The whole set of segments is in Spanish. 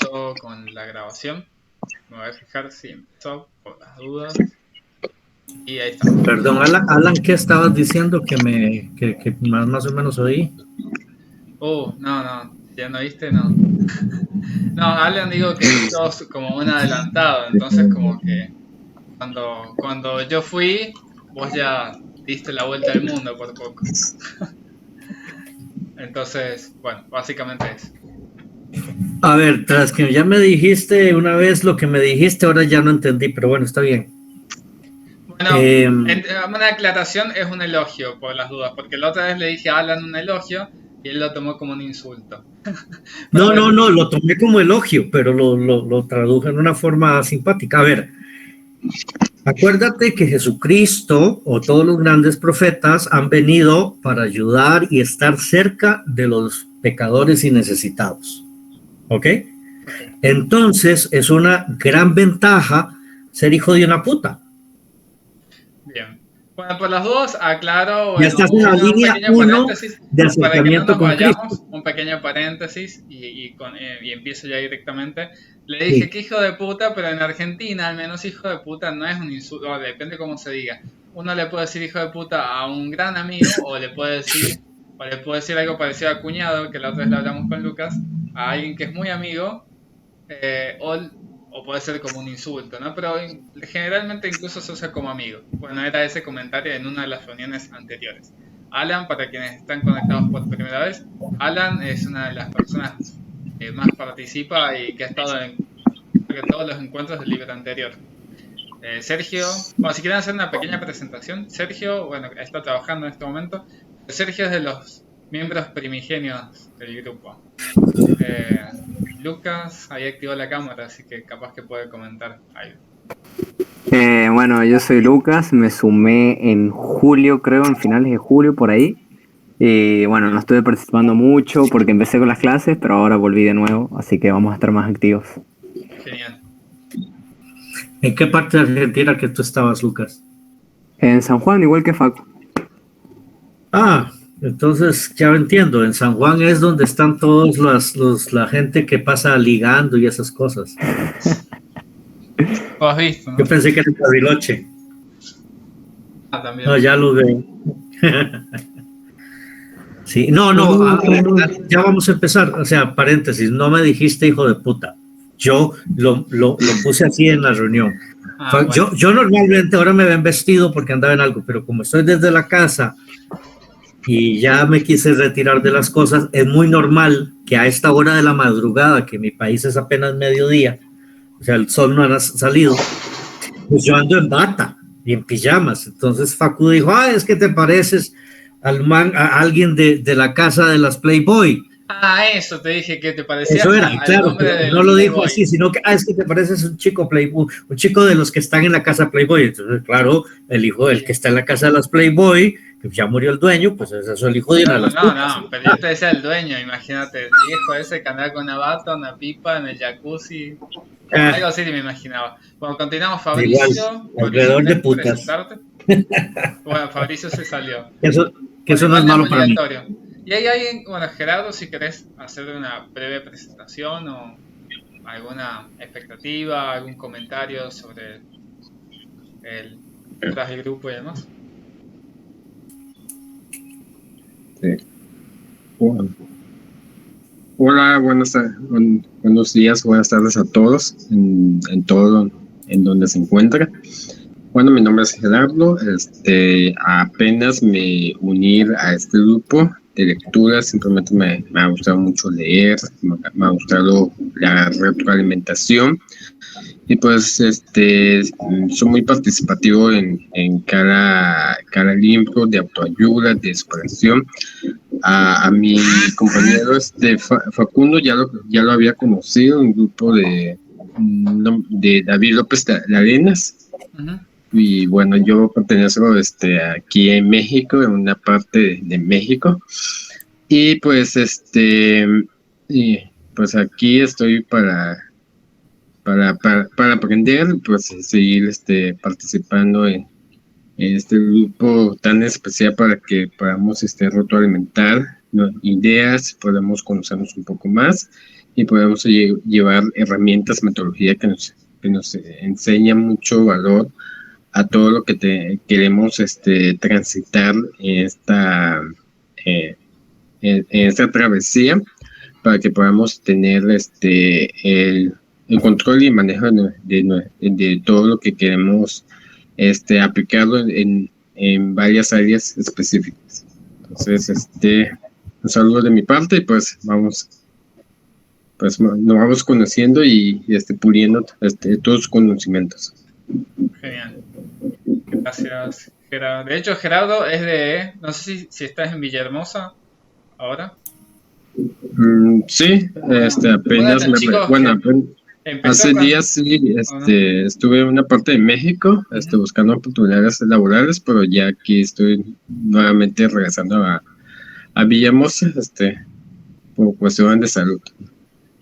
empezó con la grabación. Me voy a fijar si empezó por las dudas. Y ahí está. Perdón, Alan, ¿qué estabas diciendo que más o menos oí? No, ya no viste, no. No, Alan digo que sos como un adelantado, entonces como que cuando yo fui, vos ya diste la vuelta al mundo por poco. Entonces, bueno, básicamente es. A ver, tras que ya me dijiste una vez lo que me dijiste, ahora ya no entendí, pero bueno, está bien. Bueno, una aclaración es un elogio, por las dudas, porque la otra vez le dije a Alan un elogio y él lo tomó como un insulto. Pero No, bueno, lo tomé como elogio, pero lo traduje en una forma simpática. A ver, acuérdate que Jesucristo o todos los grandes profetas han venido para ayudar y estar cerca de los pecadores y necesitados. ¿Ok? okay. Entonces es una gran ventaja ser hijo de una puta. Bien. Bueno, por las dudas, aclaro, Ya bueno, estás en la un línea pequeño 1 paréntesis, de para que no acercamiento nos con Cristo. vayamos, un pequeño paréntesis y empiezo ya directamente. Le dije Sí. que hijo de puta, pero en Argentina al menos hijo de puta no es un insulto, o depende cómo se diga. Uno le puede decir hijo de puta a un gran amigo o le puede decir algo parecido a cuñado, que la otra vez lo hablamos con Lucas, a alguien que es muy amigo, eh, o, o puede ser como un insulto, ¿no? Pero generalmente incluso se usa como amigo. Bueno, era ese comentario en una de las reuniones anteriores. Alan, para quienes están conectados por primera vez, Alan es una de las personas que más participa y que ha estado en creo que todos los encuentros del libro anterior. Sergio, bueno, si quieren hacer una pequeña presentación, Sergio, bueno, está trabajando en este momento. Sergio es de los miembros primigenios del grupo. Eh, Lucas ahí activó la cámara, así que capaz que puede comentar algo. Bueno, yo soy Lucas, me sumé en julio, creo, en finales de julio, por ahí. Y bueno, no estuve participando mucho porque empecé con las clases, pero ahora volví de nuevo, así que vamos a estar más activos. Genial. ¿En qué parte de Argentina que tú estabas, Lucas? En San Juan, igual que Facu. Ah, entonces ya entiendo. En San Juan es donde están todos la gente que pasa ligando y esas cosas. Lo has visto, Yo ¿no? pensé que era Bariloche. Ah, No, también. ya lo veo. Sí, no, ya vamos a empezar. O sea, paréntesis, no me dijiste hijo de puta. Yo lo puse así en la reunión. Ah, bueno. Yo normalmente ahora me ven vestido porque andaba en algo, pero como estoy desde la casa y ya me quise retirar de las cosas, es muy normal que a esta hora de la madrugada, que mi país es apenas mediodía, o sea, el sol no ha salido, pues yo ando en bata y en pijamas. Entonces Facu dijo, es que te pareces a alguien de la casa de las Playboy. Ah, eso, te dije que te parecías Eso era, al claro, nombre pero del no lo dijo Playboy. así, sino que, es que te pareces un chico Playboy, un chico de los que están en la casa Playboy. Entonces, claro, el hijo del que está en la casa de las Playboy, que ya murió el dueño, pues ese es el hijo de una de No, las no, putas. no, pero yo te decía el dueño, imagínate, el viejo ese que andaba con una bata, una pipa en el jacuzzi, algo Ah, así me imaginaba. Bueno, continuamos, igual, Fabricio. Fabricio, alrededor de ¿querés putas. presentarte? Bueno, Fabricio se salió. Eso, que Bueno, eso no es igual no es malo para mí. obligatorio. Y hay alguien, bueno, Gerardo, si querés hacer una breve presentación o alguna expectativa, algún comentario sobre el detrás del grupo y demás. Sí. Bueno. Hola, buenos días, buenas tardes a todos en todo en donde se encuentra. Bueno, mi nombre es Gerardo, apenas me uní a este grupo de lectura, simplemente me ha gustado mucho leer, me ha gustado la retroalimentación y pues soy muy participativo en cada libro de autoayuda, de superación. A mi compañero Facundo ya lo había conocido, un grupo de David López de Arenas. Uh-huh. Y bueno, yo pertenezco aquí en México, en una parte de México. Y pues y pues aquí estoy para aprender, pues seguir participando en este grupo tan especial para que podamos retroalimentar, ¿no?, ideas, podamos conocernos un poco más y podemos llevar herramientas, metodología que nos enseña mucho valor a todo lo que queremos transitar eh, en esta travesía, para que podamos tener el control y manejo de todo lo que queremos aplicarlo en varias áreas específicas. Entonces, un saludo de mi parte y pues nos vamos conociendo y puliendo todos los conocimientos. Genial. Gracias, Gerardo. De hecho, Gerardo es no sé si estás en Villahermosa ahora. Sí, apenas hace días sí, estuve en una parte de México, buscando oportunidades laborales, pero ya aquí estoy nuevamente regresando a Villahermosa, por cuestiones de salud.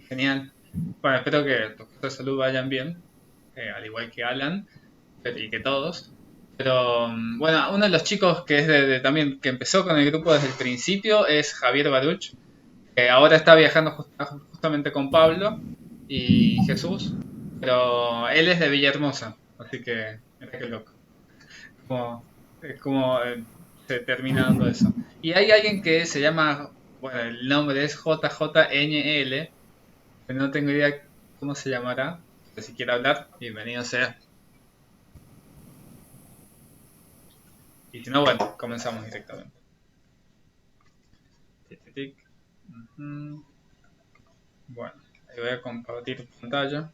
Genial. Bueno, espero que tus cosas de salud vayan bien, al igual que Alan y que todos. Pero bueno, uno de los chicos que es también que empezó con el grupo desde el principio es Javier Baruch, que ahora está viajando justamente con Pablo y Jesús, pero él es de Villahermosa, así que mira qué loco. Es como se termina dando eso. Y hay alguien que se llama, bueno, el nombre es JJNL, que no tengo idea cómo se llamará, pero si quiere hablar, bienvenido sea. Y si no, bueno, comenzamos directamente. Tic, tic, tic. Bueno, ahí voy a compartir pantalla.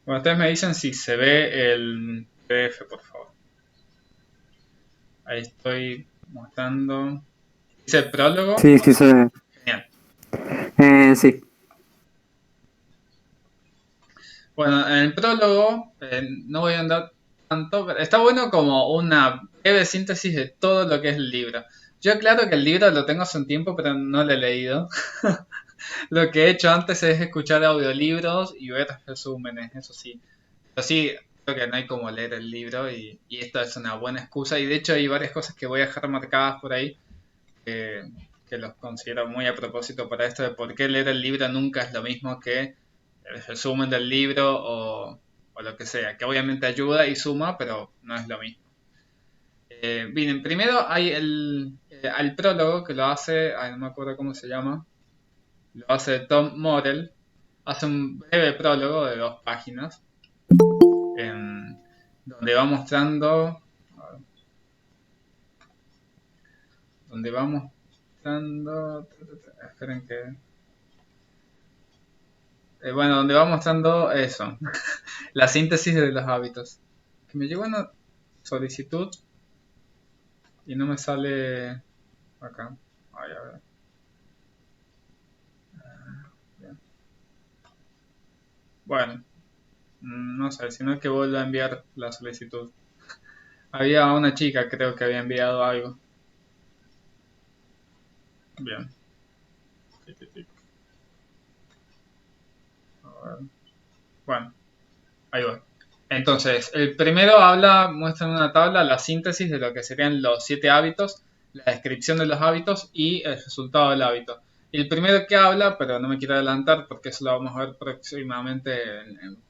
Bueno, ustedes me dicen si se ve el PDF, por favor. Ahí estoy mostrando. ¿Dice el prólogo? Sí, sí se ve. Genial. Sí. Bueno, en el prólogo no voy a andar tanto, pero está bueno como una breve síntesis de todo lo que es el libro. Yo aclaro que el libro lo tengo hace un tiempo, pero no lo he leído. Lo que he hecho antes es escuchar audiolibros y ver resúmenes, eso sí. Pero sí, creo que no hay como leer el libro y esto es una buena excusa. Y de hecho hay varias cosas que voy a dejar marcadas por ahí que los considero muy a propósito para esto de por qué leer el libro nunca es lo mismo que el resumen del libro o lo que sea, que obviamente ayuda y suma, pero no es lo mismo. Bien, primero hay al prólogo que lo hace, no me acuerdo cómo se llama, lo hace Tom Morell, hace un breve prólogo de 2 páginas, donde va mostrando, esperen que, bueno, donde va mostrando eso, la síntesis de los hábitos. Que me llegó una solicitud y no me sale acá. Ay, a ver. Bien. Bueno, no sé, sino que vuelvo a enviar la solicitud. Había una chica, creo que había enviado algo. Bien. Tic, tic, tic. A ver. Bueno, ahí voy. Entonces, el primero muestra en una tabla la síntesis de lo que serían los 7 hábitos, la descripción de los hábitos y el resultado del hábito. Y el primero que habla, pero no me quiero adelantar porque eso lo vamos a ver próximamente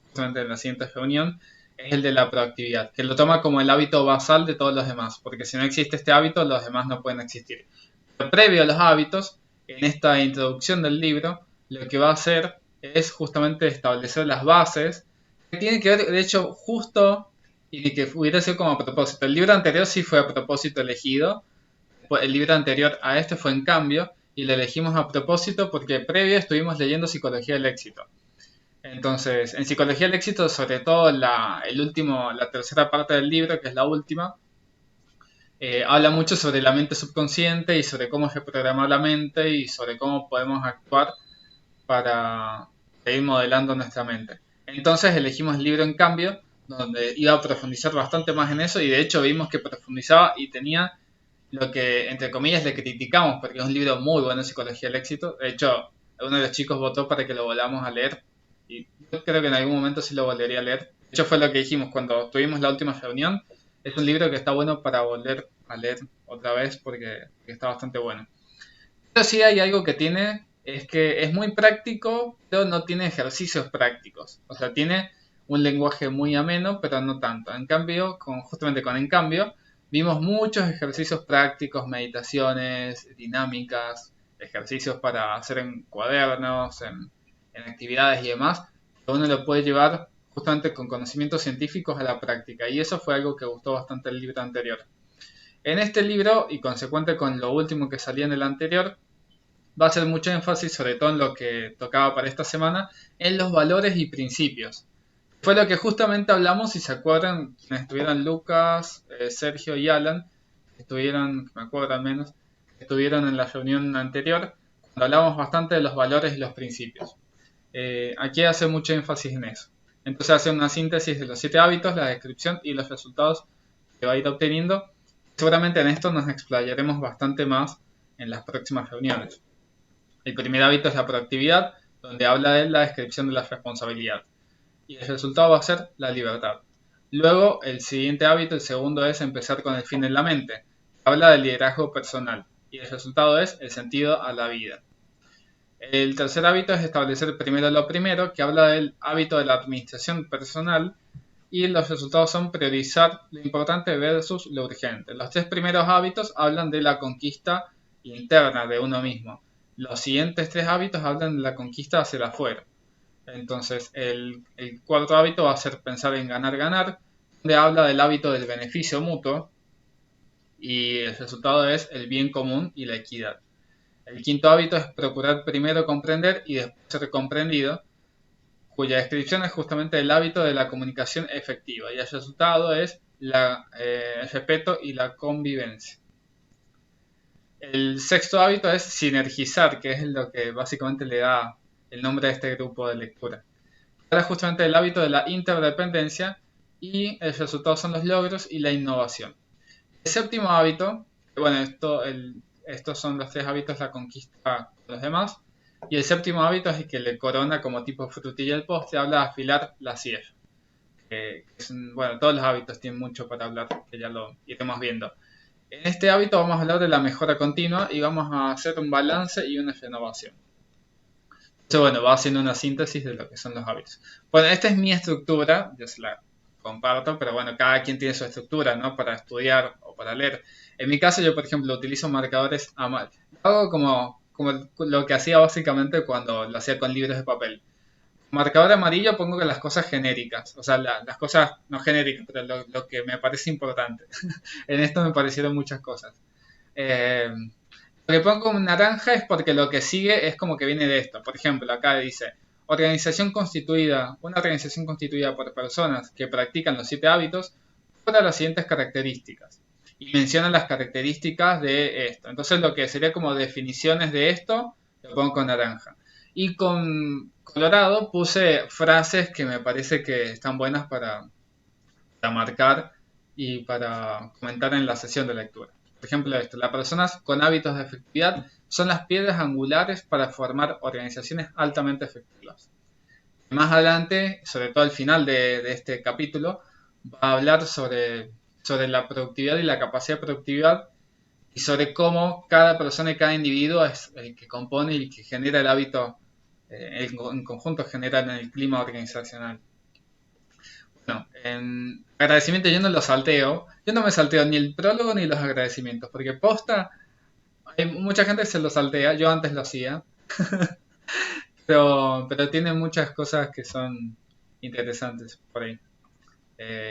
justamente en la siguiente reunión, es el de la proactividad, que lo toma como el hábito basal de todos los demás, porque si no existe este hábito, los demás no pueden existir. Pero previo a los hábitos, en esta introducción del libro, lo que va a hacer es justamente establecer las bases que tiene que ver, de hecho, justo y que hubiera sido como a propósito. El libro anterior sí fue a propósito elegido. El libro anterior a este fue en cambio y lo elegimos a propósito porque previo estuvimos leyendo Psicología del Éxito. Entonces, en Psicología del Éxito, sobre todo la tercera parte del libro, que es la última, habla mucho sobre la mente subconsciente y sobre cómo reprogramar la mente y sobre cómo podemos actuar para seguir modelando nuestra mente. Entonces elegimos el libro en cambio, donde iba a profundizar bastante más en eso y de hecho vimos que profundizaba y tenía lo que entre comillas le criticamos porque es un libro muy bueno, Psicología del Éxito. De hecho, uno de los chicos votó para que lo volvamos a leer y yo creo que en algún momento sí lo volvería a leer De hecho, fue lo que dijimos cuando tuvimos la última reunión. Es un libro que está bueno para volver a leer otra vez porque está bastante bueno. Pero sí hay algo que tiene, es que es muy práctico, pero no tiene ejercicios prácticos. O sea, tiene un lenguaje muy ameno, pero no tanto. En cambio, justamente con En Cambio, vimos muchos ejercicios prácticos, meditaciones, dinámicas, ejercicios para hacer en cuadernos, en actividades y demás, que uno lo puede llevar justamente con conocimientos científicos a la práctica. Y eso fue algo que gustó bastante el libro anterior. En este libro, y consecuente con lo último que salía en el anterior, va a hacer mucho énfasis, sobre todo en lo que tocaba para esta semana, en los valores y principios. Fue lo que justamente hablamos, si se acuerdan, quienes estuvieron Lucas, Sergio y Alan, estuvieron, me acuerdo al menos, estuvieron en la reunión anterior, cuando hablamos bastante de los valores y los principios. Aquí hace mucho énfasis en eso. Entonces hace una síntesis de los 7 hábitos, la descripción y los resultados que va a ir obteniendo. Seguramente en esto nos explayaremos bastante más en las próximas reuniones. El primer hábito es la proactividad, donde habla de la descripción de la responsabilidad. Y el resultado va a ser la libertad. Luego, el siguiente hábito, el segundo, es empezar con el fin en la mente. Habla del liderazgo personal. Y el resultado es el sentido a la vida. El tercer hábito es establecer primero lo primero, que habla del hábito de la administración personal. Y los resultados son priorizar lo importante versus lo urgente. Los 3 primeros hábitos hablan de la conquista interna de uno mismo. Los siguientes 3 hábitos hablan de la conquista hacia el afuera. Entonces, el cuarto hábito va a ser pensar en ganar, ganar, donde habla del hábito del beneficio mutuo y el resultado es el bien común y la equidad. El quinto hábito es procurar primero comprender y después ser comprendido, cuya descripción es justamente el hábito de la comunicación efectiva y el resultado es el respeto y la convivencia. El sexto hábito es sinergizar, que es lo que básicamente le da el nombre a este grupo de lectura. Ahora justamente el hábito de la interdependencia y el resultado son los logros y la innovación. El séptimo hábito, bueno, estos son los 3 hábitos, la conquista con los demás. Y el séptimo hábito es el que le corona como tipo frutilla el postre, habla de afilar la sierra. Bueno, todos los hábitos tienen mucho para hablar, que ya lo iremos viendo. En este hábito vamos a hablar de la mejora continua y vamos a hacer un balance y una renovación. Entonces, bueno, va haciendo una síntesis de lo que son los hábitos. Bueno, esta es mi estructura, yo se la comparto, pero bueno, cada quien tiene su estructura, ¿no? Para estudiar o para leer. En mi caso, yo, por ejemplo, utilizo marcadores a mano. Hago como lo que hacía básicamente cuando lo hacía con libros de papel. Marcador amarillo pongo que las cosas genéricas, o sea, las cosas no genéricas, pero lo que me parece importante. En esto me parecieron muchas cosas. Eh, lo que pongo como naranja es porque lo que sigue es como que viene de esto. Por ejemplo, acá dice, una organización constituida por personas que practican los 7 hábitos para las siguientes características. Y menciona las características de esto. Entonces lo que sería como definiciones de esto, lo pongo con naranja. Y con colorado puse frases que me parece que están buenas para marcar y para comentar en la sesión de lectura. Por ejemplo, esto, las personas con hábitos de efectividad son las piedras angulares para formar organizaciones altamente efectivas. Más adelante, sobre todo al final de este capítulo, va a hablar sobre la productividad y la capacidad de productividad y sobre cómo cada persona y cada individuo es el que compone y el que genera el hábito, en conjunto generan el clima organizacional. Bueno, en agradecimiento yo no lo salteo. Yo no me salteo ni el prólogo ni los agradecimientos, porque posta, hay mucha gente que se lo saltea, yo antes lo hacía, pero tiene muchas cosas que son interesantes por ahí.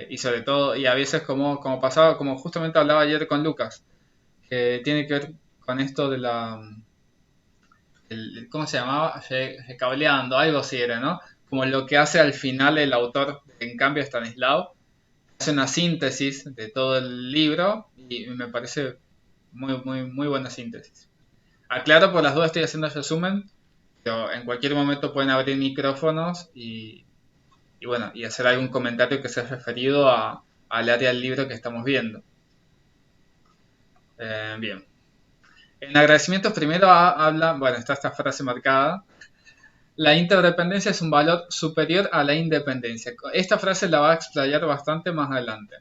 Y sobre todo, y a veces como pasaba, como justamente hablaba ayer con Lucas, que tiene que ver con esto de ¿cómo se llamaba? Recableando, algo así era, ¿no? Como lo que hace al final el autor, En Cambio, Stanislao, hace una síntesis de todo el libro y me parece muy, muy, muy buena síntesis. Aclaro, por las dudas estoy haciendo el resumen, pero en cualquier momento pueden abrir micrófonos y bueno, y hacer algún comentario que sea referido al área del libro que estamos viendo. Bien. En agradecimientos primero habla, bueno, está esta frase marcada, La interdependencia es un valor superior a la independencia. Esta frase la va a explayar bastante más adelante.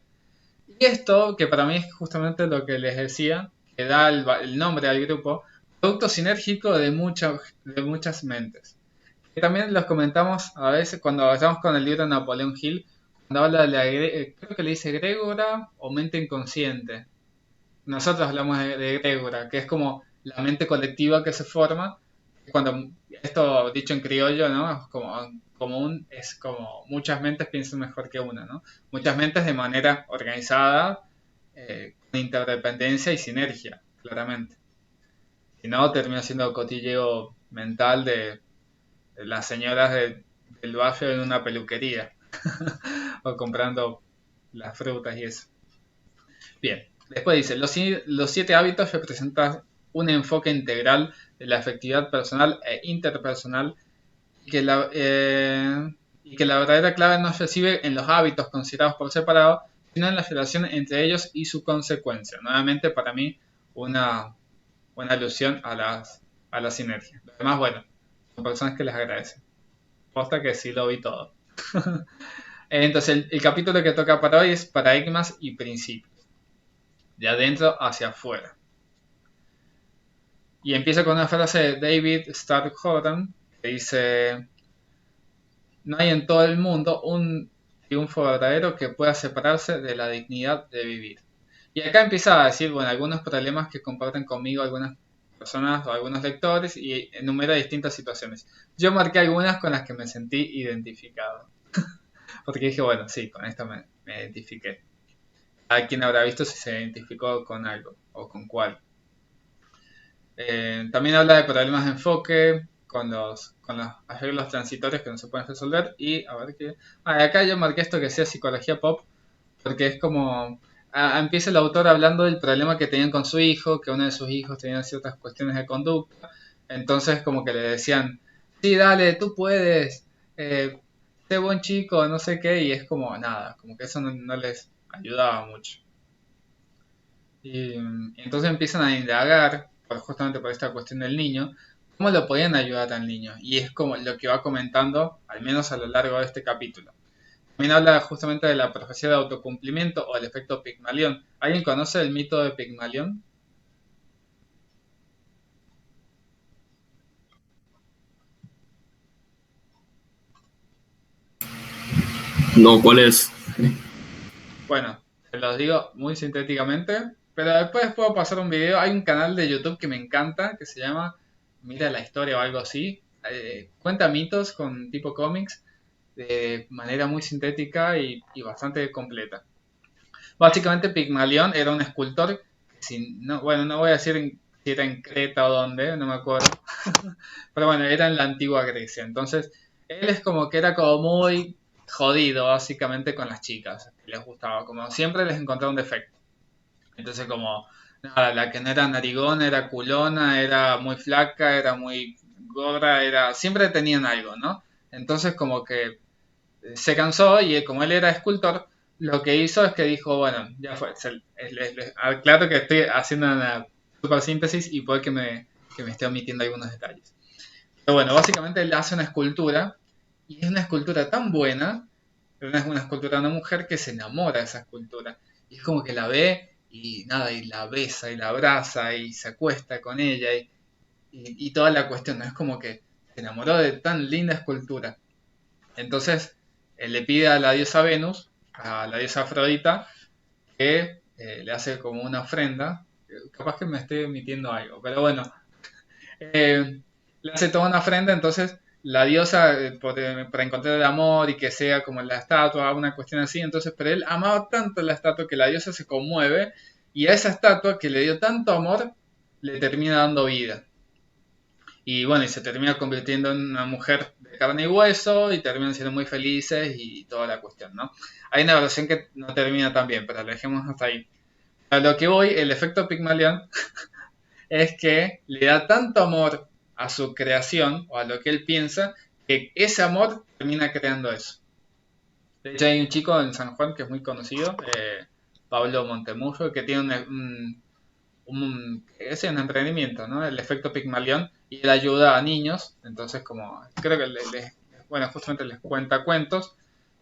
Y esto, que para mí es justamente lo que les decía, que da el nombre al grupo, producto sinérgico de muchas mentes. Que también los comentamos a veces cuando estamos con el libro de Napoleón Hill, cuando habla de creo que le dice Grégora o mente inconsciente. Nosotros hablamos de Grégora, que es como la mente colectiva que se forma, cuando esto dicho en criollo, ¿no? Es es como muchas mentes piensan mejor que una, ¿no? Muchas mentes de manera organizada, con interdependencia y sinergia, claramente. Si no, termina siendo cotilleo mental de las señoras del barrio en una peluquería o comprando las frutas y eso. Bien, después dice, los 7 hábitos representan un enfoque integral de la efectividad personal e interpersonal y que la verdadera clave no se recibe en los hábitos considerados por separado, sino en la relación entre ellos y su consecuencia. Nuevamente, para mí, una alusión a la sinergia. Además, bueno, son personas que les agradecen. Posta que sí lo vi todo. Entonces, el capítulo que toca para hoy es paradigmas y principios. De adentro hacia afuera. Y empieza con una frase de David Stark Jordan que dice: no hay en todo el mundo un triunfo verdadero que pueda separarse de la dignidad de vivir. Y acá empieza a decir, bueno, algunos problemas que comparten conmigo algunas personas o algunos lectores y enumera distintas situaciones. Yo marqué algunas con las que me sentí identificado. Porque dije, bueno, sí, con esto me identifiqué. ¿A quién habrá visto si se identificó con algo o con cuál? También habla de problemas de enfoque con los arreglos transitorios que no se pueden resolver. Y a ver qué. Acá yo marqué esto que sea psicología pop, porque es como. Empieza el autor hablando del problema que tenían con su hijo, que uno de sus hijos tenía ciertas cuestiones de conducta. Entonces, como que le decían: sí, dale, tú puedes, sé buen chico, no sé qué. Y es como nada, como que eso no les ayudaba mucho. Y entonces empiezan a indagar, justamente por esta cuestión del niño, cómo lo podían ayudar al niño. Y es como lo que va comentando, al menos a lo largo de este capítulo. También habla justamente de la profecía de autocumplimiento o el efecto Pigmalión. ¿Alguien conoce el mito de Pigmalión? No, ¿cuál es? Bueno, te los digo muy sintéticamente, pero después puedo pasar un video. Hay un canal de YouTube que me encanta, que se llama Mira la historia o algo así. Cuenta mitos con tipo cómics de manera muy sintética y bastante completa. Básicamente Pigmalión era un escultor, bueno, no voy a decir si era en Creta o dónde, no me acuerdo, pero bueno, era en la antigua Grecia. Entonces, él es como que era como muy jodido básicamente con las chicas, les gustaba, como siempre les encontraba un defecto. Entonces como, nada, la que no era narigona, era culona, era muy flaca, era muy gorda, siempre tenían algo, ¿no? Entonces como que se cansó y como él era escultor, lo que hizo es que dijo, bueno, ya fue. Claro que estoy haciendo una super síntesis y puede que me esté omitiendo algunos detalles. Pero bueno, básicamente él hace una escultura y es una escultura tan buena, es una escultura de una mujer que se enamora de esa escultura. Y es como que la ve y nada, y la besa y la abraza y se acuesta con ella y toda la cuestión, ¿no? Es como que se enamoró de tan linda escultura. Entonces, él le pide a la diosa Venus, a la diosa Afrodita, que le hace como una ofrenda. Capaz que me estoy omitiendo algo, pero bueno, le hace toda una ofrenda. Entonces la diosa, para encontrar el amor y que sea como la estatua, una cuestión así. Entonces, pero él amaba tanto la estatua que la diosa se conmueve y a esa estatua que le dio tanto amor, le termina dando vida. Y bueno, y se termina convirtiendo en una mujer de carne y hueso y terminan siendo muy felices y toda la cuestión, ¿no? Hay una versión que no termina tan bien, pero lo dejemos hasta ahí. A lo que voy, el efecto Pigmalión es que le da tanto amor a su creación o a lo que él piensa que ese amor termina creando eso. De hecho, hay un chico en San Juan que es muy conocido, Pablo Montemurro, que tiene es un emprendimiento, ¿no? El efecto Pigmalión, y él ayuda a niños, entonces como creo que bueno, justamente les cuenta cuentos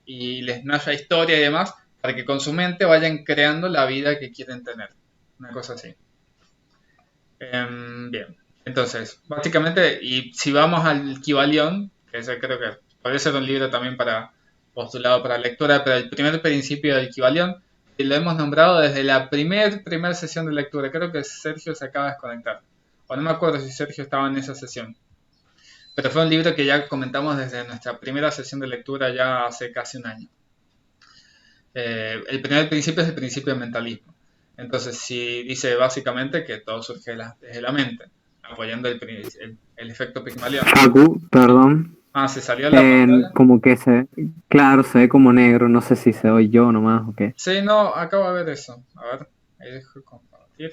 y les narra historia y demás para que con su mente vayan creando la vida que quieren tener, una cosa así. Bien, entonces, básicamente, y si vamos al Kybalión, que ese creo que puede ser un libro también para postulado para lectura, pero el primer principio del Kybalión, y lo hemos nombrado desde la primer sesión de lectura. Creo que Sergio se acaba de desconectar, o no me acuerdo si Sergio estaba en esa sesión, pero fue un libro que ya comentamos desde nuestra primera sesión de lectura ya hace casi un año. El primer principio es el principio del mentalismo. Entonces, si dice básicamente que todo surge desde la mente, apoyando el efecto Pigmalión. Facu, perdón. Ah, se salió la pantalla. Como que claro, se ve como negro, no sé si se oye yo nomás o qué. Sí, no, acabo de ver eso. A ver, ahí dejo de compartir.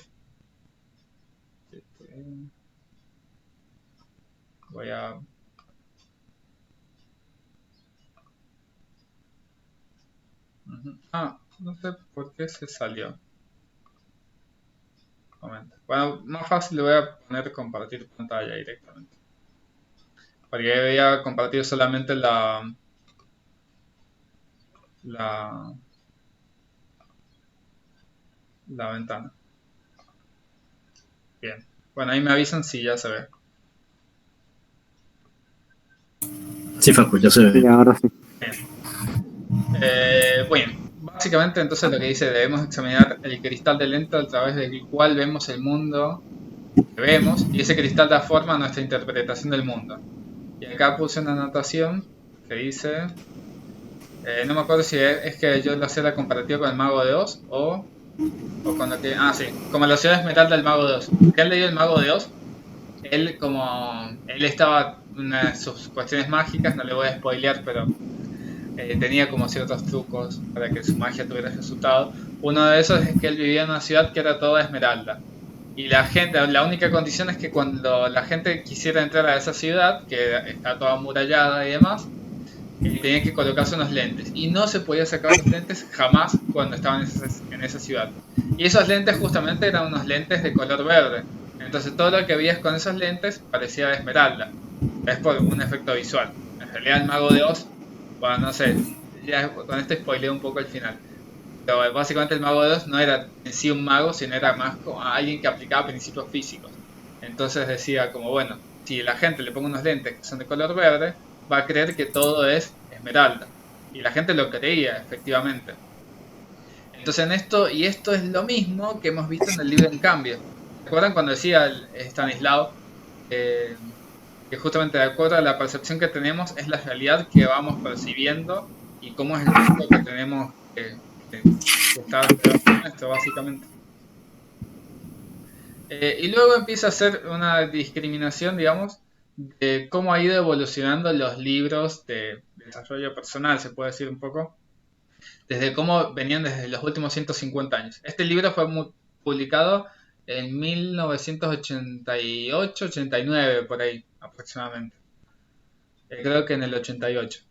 Voy a... Ah, no sé por qué se salió. Momento. Bueno, más fácil le voy a poner compartir pantalla directamente. Porque voy a compartir solamente la ventana. Bien. Bueno, ahí me avisan si ya se ve. Sí, Facu, ya se Sí, ve. ahora sí. Bueno, básicamente entonces lo que dice, debemos examinar el cristal de lente a través del cual vemos el mundo que vemos, y ese cristal da forma a nuestra interpretación del mundo. Y acá puse una anotación que dice, no me acuerdo si es que yo lo hacía la comparativa con el Mago de Oz o con lo que... Ah, sí, como la ciudad esmeralda del Mago de Oz. ¿Qué han leído el Mago de Oz? Él estaba en una de sus cuestiones mágicas, no le voy a spoilear, pero tenía como ciertos trucos para que su magia tuviera resultado. Uno de esos es que él vivía en una ciudad que era toda esmeralda. Y la única condición es que cuando la gente quisiera entrar a esa ciudad, que está toda amurallada y demás, tenía que colocarse unos lentes. Y no se podía sacar los lentes jamás cuando estaban en esa ciudad. Y esos lentes justamente eran unos lentes de color verde. Entonces todo lo que veías con esos lentes parecía de esmeralda. Es por un efecto visual. En realidad el Mago de Oz, bueno, no sé, ya con esto spoileo un poco el final. Pero básicamente el Mago de Oz no era en sí un mago, sino era más como alguien que aplicaba principios físicos. Entonces decía como, bueno, si la gente le pone unos lentes que son de color verde, va a creer que todo es esmeralda. Y la gente lo creía, efectivamente. Entonces esto es lo mismo que hemos visto en el libro En Cambio. ¿Recuerdan cuando decía Stanislao que justamente de acuerdo a la percepción que tenemos es la realidad que vamos percibiendo y cómo es el mundo que tenemos que está en esto, básicamente? Y luego empieza a hacer una discriminación, digamos, de cómo ha ido evolucionando los libros de desarrollo personal, se puede decir un poco, desde cómo venían desde los últimos 150 años. Este libro fue publicado en 1988-89, por ahí aproximadamente. Creo que en el 88.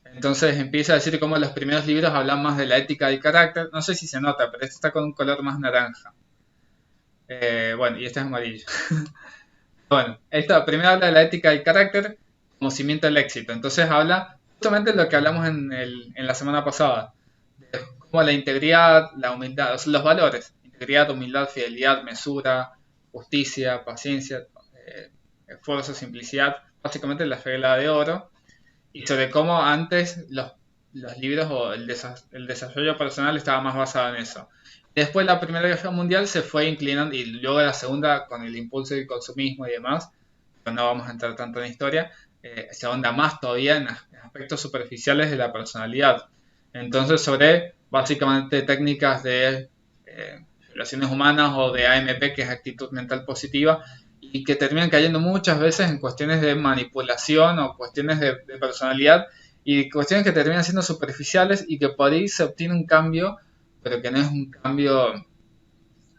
Entonces empieza a decir cómo los primeros libros hablan más de la ética del carácter. No sé si se nota, pero este está con un color más naranja. Bueno, y este es amarillo. Bueno, esta primero habla de la ética del carácter como cimiento del éxito. Entonces habla justamente de lo que hablamos en la semana pasada. De cómo la integridad, la humildad, o sea, los valores. Integridad, humildad, fidelidad, mesura, justicia, paciencia, esfuerzo, simplicidad. Básicamente la regla de oro. Y sobre cómo antes los libros o el desarrollo personal estaba más basado en eso. Después la Primera Guerra Mundial se fue inclinando y luego la Segunda con el impulso del consumismo y demás, pero no vamos a entrar tanto en historia, se ahonda más todavía en aspectos superficiales de la personalidad. Entonces sobre básicamente técnicas de relaciones humanas o de AMP, que es actitud mental positiva, y que terminan cayendo muchas veces en cuestiones de manipulación o cuestiones de personalidad y cuestiones que terminan siendo superficiales y que por ahí se obtiene un cambio, pero que no es un cambio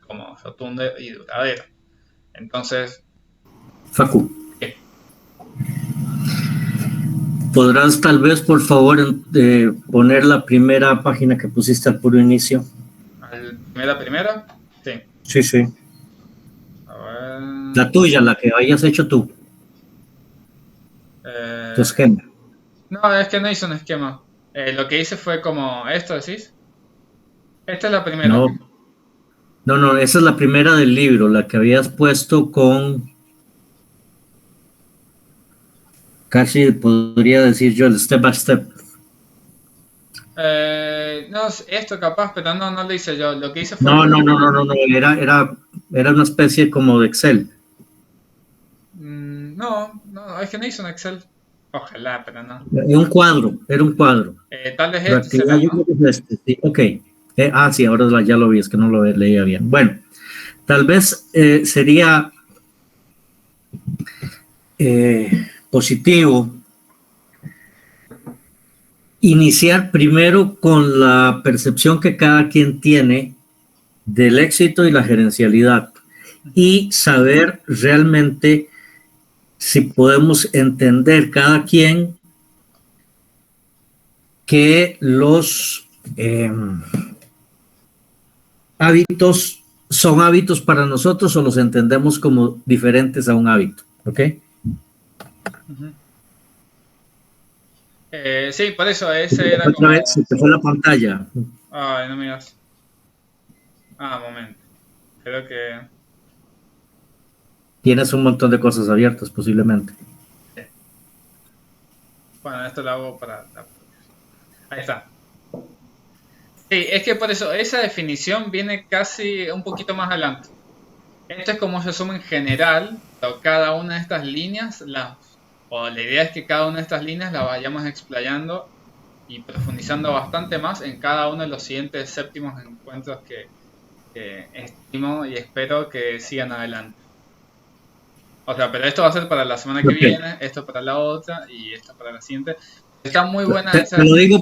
como rotundo y duradero. Entonces, Facu, ¿qué? ¿podrás tal vez, por favor, poner la primera página que pusiste al puro inicio? ¿La primera? Sí. Sí, sí. A ver. La tuya, la que hayas hecho tú. Tu esquema. No, es que no hice un esquema. Lo que hice fue como esto, ¿decís? Esta es la primera. No, no, esa es la primera del libro, la que habías puesto con, casi podría decir yo, el step by step. No, esto capaz, pero no, no lo hice yo. Lo que hice fue... No, era una especie como de Excel. No, no, es que no hice un Excel. Ojalá, pero no. Era un cuadro. Tal vez La este actividad será, yo ¿no? creo que es este, sí, ok. Sí, ahora ya lo vi, es que no lo leía bien. Bueno, tal vez sería positivo iniciar primero con la percepción que cada quien tiene del éxito y la gerencialidad y saber realmente si podemos entender cada quien que los hábitos son hábitos para nosotros o los entendemos como diferentes a un hábito, ¿ok? Ujú. Sí, por eso ese era Otra como... vez se te fue la pantalla. Ay, no me digas. Momento. Creo que... Tienes un montón de cosas abiertas posiblemente. Bueno, esto lo hago para... Ahí está. Sí, es que por eso, esa definición viene casi un poquito más adelante. Esto es como un resumen general, pero cada una de estas líneas, o la idea es que cada una de estas líneas la vayamos explayando y profundizando bastante más en cada uno de los siguientes séptimos encuentros que estimo y espero que sigan adelante. O sea, pero esto va a ser para la semana que viene, esto para la otra y esto para la siguiente. Está muy buena esa. Te lo digo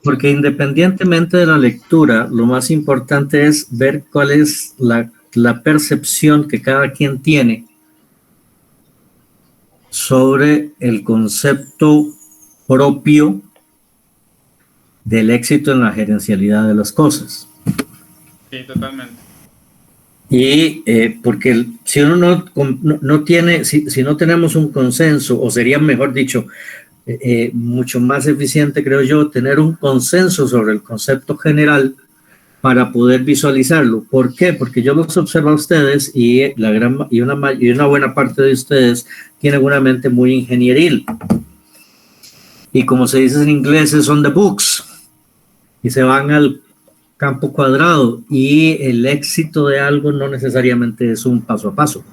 porque independientemente de la lectura, lo más importante es ver cuál es la percepción que cada quien tiene sobre el concepto propio del éxito en la gerencialidad de las cosas. Sí, totalmente. Y porque si uno no tiene, si no tenemos un consenso, o sería mejor dicho, mucho más eficiente, creo yo, tener un consenso sobre el concepto general para poder visualizarlo. ¿Por qué? Porque yo los observo a ustedes y una buena parte de ustedes tienen una mente muy ingenieril. Y como se dice en inglés, son the books. Y se van al campo cuadrado. Y el éxito de algo no necesariamente es un paso a paso.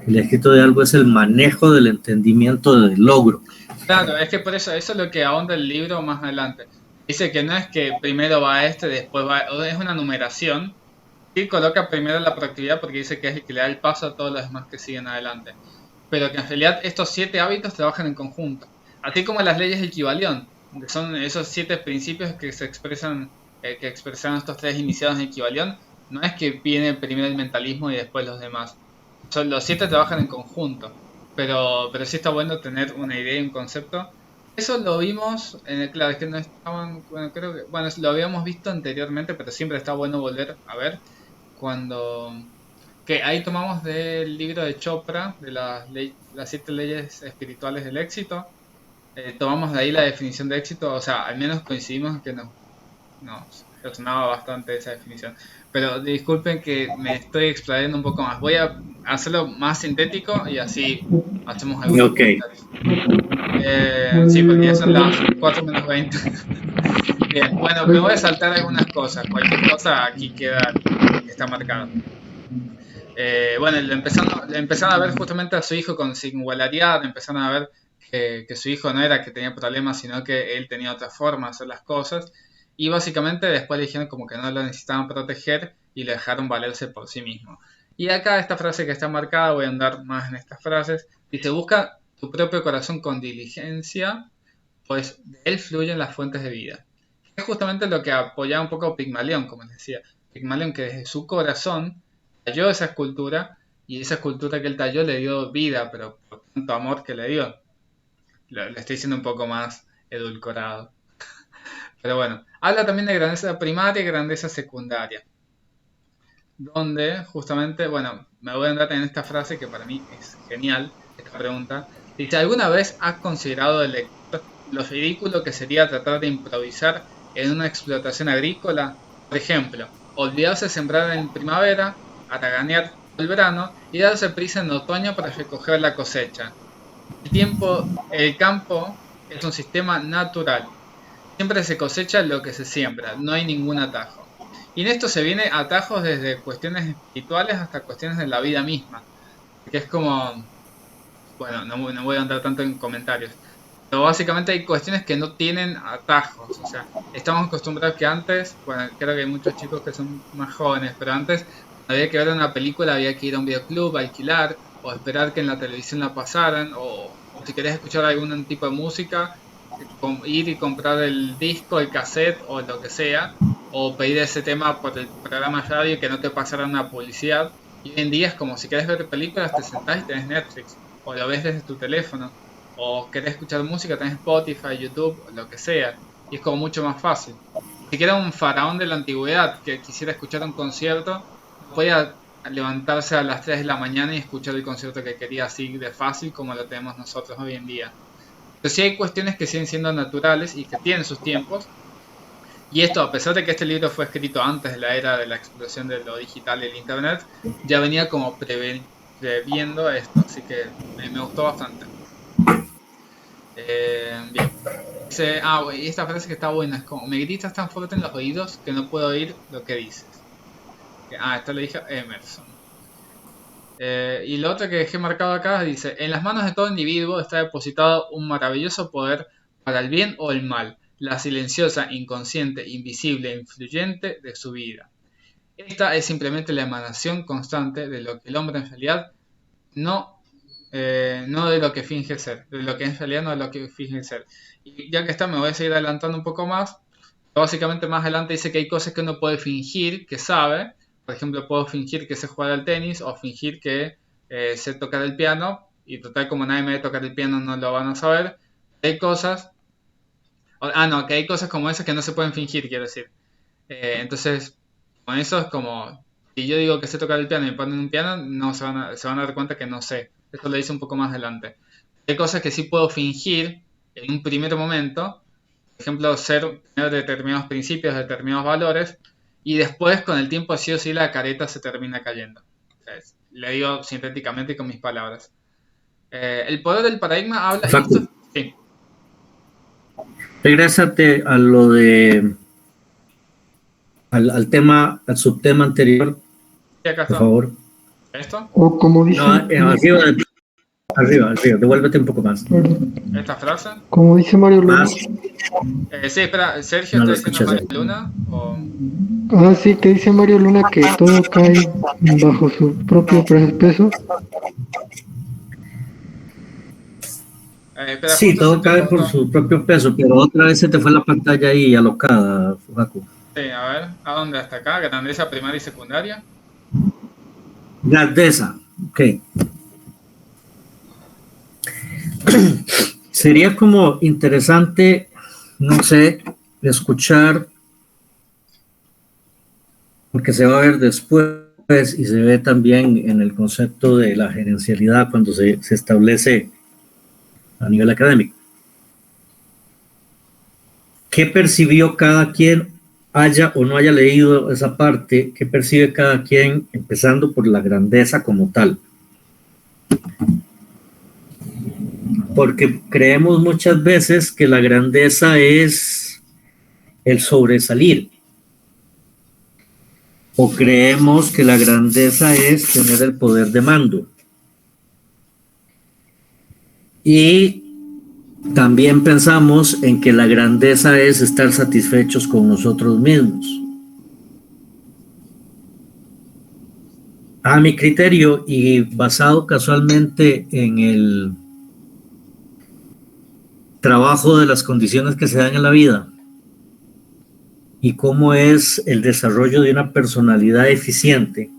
El éxito de algo es el manejo del entendimiento del logro. Claro, es que por eso es lo que ahonda el libro más adelante. Dice que no es que primero va este, después va... Es una numeración. Sí, coloca primero la proactividad porque dice que es el que le da el paso a todos los demás que siguen adelante. Pero que en realidad estos 7 hábitos trabajan en conjunto. Así como las leyes del Kybalión, que son esos 7 principios que se expresan, que expresaron estos 3 iniciados en Kybalión. No es que viene primero el mentalismo y después los demás. Los 7 trabajan en conjunto. Pero sí está bueno tener una idea y un concepto. Eso lo vimos, claro, es que no estaban, bueno, creo que, bueno, lo habíamos visto anteriormente, pero siempre está bueno volver a ver cuando, que ahí tomamos del libro de Chopra, de las 7 leyes espirituales del éxito, tomamos de ahí la definición de éxito, o sea, al menos coincidimos en que nos resonaba bastante esa definición. Pero disculpen que me estoy explayando un poco más. Voy a hacerlo más sintético y así hacemos algunos comentarios. Sí, porque ya son las 4 menos 20. Bien, bueno, me voy a saltar algunas cosas. Cualquier cosa aquí está marcado. Bueno, le empezaron a ver justamente a su hijo con singularidad, empezaron a ver que su hijo no era que tenía problemas, sino que él tenía otra forma de hacer las cosas. Y básicamente después le dijeron como que no lo necesitaban proteger y le dejaron valerse por sí mismo. Y acá esta frase que está marcada, voy a andar más en estas frases, dice: busca tu propio corazón con diligencia, pues de él fluyen las fuentes de vida. Es justamente lo que apoyaba un poco Pigmalión, como les decía. Pigmalión, que desde su corazón talló esa escultura, y esa escultura que él talló le dio vida, pero por tanto amor que le dio. Lo estoy diciendo un poco más edulcorado. Pero bueno, habla también de grandeza primaria y grandeza secundaria. Donde justamente, bueno, me voy a andar en esta frase que para mí es genial, esta pregunta. Dice, ¿alguna vez has considerado el lector lo ridículo que sería tratar de improvisar en una explotación agrícola? Por ejemplo, olvidarse de sembrar en primavera, haraganear el verano y darse prisa en otoño para recoger la cosecha. El campo es un sistema natural. Siempre se cosecha lo que se siembra, no hay ningún atajo. Y en esto se viene atajos desde cuestiones espirituales hasta cuestiones de la vida misma. Que es como... Bueno, no voy a andar tanto en comentarios. Pero básicamente hay cuestiones que no tienen atajos. O sea, estamos acostumbrados que antes, bueno, creo que hay muchos chicos que son más jóvenes, pero antes había que ver una película, había que ir a un videoclub, alquilar, o esperar que en la televisión la pasaran, o si querés escuchar algún tipo de música, ir y comprar el disco, el cassette o lo que sea, o pedir ese tema por el programa de radio y que no te pasara una publicidad. Y hoy en día es como si querés ver películas, te sentás y tenés Netflix, o lo ves desde tu teléfono, o querés escuchar música, tenés Spotify, YouTube, o lo que sea, y es como mucho más fácil. Si siquiera un faraón de la antigüedad que quisiera escuchar un concierto, podía levantarse a las 3 de la mañana y escuchar el concierto que quería así de fácil como lo tenemos nosotros hoy en día. Pero sí hay cuestiones que siguen siendo naturales y que tienen sus tiempos. Y esto, a pesar de que este libro fue escrito antes de la era de la explosión de lo digital y el internet, ya venía como previendo esto, así que me gustó bastante. Bien. Dice, y esta frase que está buena, es como, me gritas tan fuerte en los oídos que no puedo oír lo que dices. Esto lo dije a Emerson. Y lo otro que dejé marcado acá dice, en las manos de todo individuo está depositado un maravilloso poder para el bien o el mal, la silenciosa, inconsciente, invisible e influyente de su vida. Esta es simplemente la emanación constante de lo que el hombre en realidad no de lo que finge ser, de lo que en realidad no es lo que finge ser. Y ya que está, me voy a seguir adelantando un poco más. Básicamente más adelante dice que hay cosas que uno puede fingir que sabe. Por ejemplo, puedo fingir que sé jugar al tenis o fingir que sé tocar el piano. Y total, como nadie me ve tocar el piano, no lo van a saber. Hay cosas... que hay cosas como esas que no se pueden fingir, quiero decir. Entonces, con eso es como... Si yo digo que sé tocar el piano y me ponen un piano, no se van a dar cuenta que no sé. Esto lo dice un poco más adelante. Hay cosas que sí puedo fingir en un primer momento. Por ejemplo, tener determinados principios, determinados valores, y después con el tiempo sí o sí la careta se termina cayendo. O sea, le digo sintéticamente y con mis palabras. El poder del paradigma habla... Facu, Sí. regrésate a lo de... al tema, al subtema anterior, Sí, acá por está. favor. ¿Esto? O como dice, No, arriba, devuélvete un poco más. ¿Esta frase? como dice Mario Luna. Más. Sí, espera, ¿Sergio No lo está diciendo escuchas. Mario Luna? ¿O... Sí, que dice Mario Luna que todo cae bajo su propio peso. espera, Sí, justo todo se te cae por cortó. su propio peso, pero otra vez se te fue la pantalla ahí alocada, Facu. Sí, a ver, ¿a dónde? ¿Hasta acá? ¿Grandeza primaria y secundaria? Grandeza, ok. Sería como interesante, no sé, escuchar, porque se va a ver después y se ve también en el concepto de la gerencialidad cuando se establece a nivel académico. ¿Qué percibió cada quien, haya o no haya leído esa parte? ¿Qué percibe cada quien, empezando por la grandeza como tal? Porque creemos muchas veces que la grandeza es el sobresalir. O creemos que la grandeza es tener el poder de mando. Y también pensamos en que la grandeza es estar satisfechos con nosotros mismos. A mi criterio, y basado casualmente en el trabajo de las condiciones que se dan en la vida y cómo es el desarrollo de una personalidad eficiente,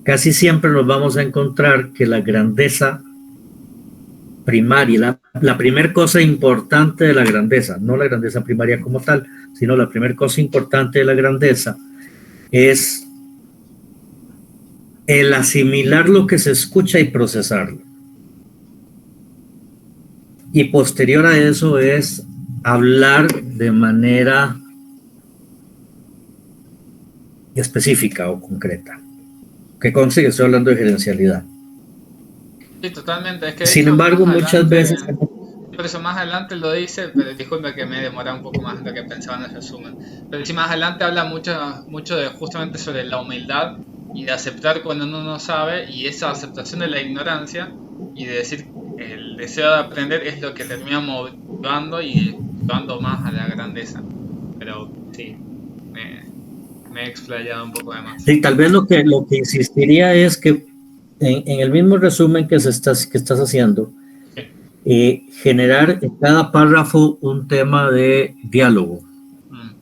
casi siempre nos vamos a encontrar que la grandeza primaria, la primera cosa importante de la grandeza, no la grandeza primaria como tal, sino la primera cosa importante de la grandeza es el asimilar lo que se escucha y procesarlo. y posterior a eso es hablar de manera específica o concreta. Que conste que estoy hablando de gerencialidad. Sí, totalmente. Es que de Sin hecho, embargo, más muchas adelante, veces... por eso más adelante lo dice, pero disculpe que me he demorado un poco más de lo que pensaba en el resumen. Pero sí, más adelante habla mucho de justamente sobre la humildad y de aceptar cuando uno no sabe, y esa aceptación de la ignorancia y de decir el deseo de aprender es lo que termina motivando y llevando más a la grandeza. Pero sí, me he explayado un poco de más. Sí, tal vez lo que insistiría es que en el mismo resumen que estás haciendo, Sí. generar en cada párrafo un tema de diálogo. Mm, sí,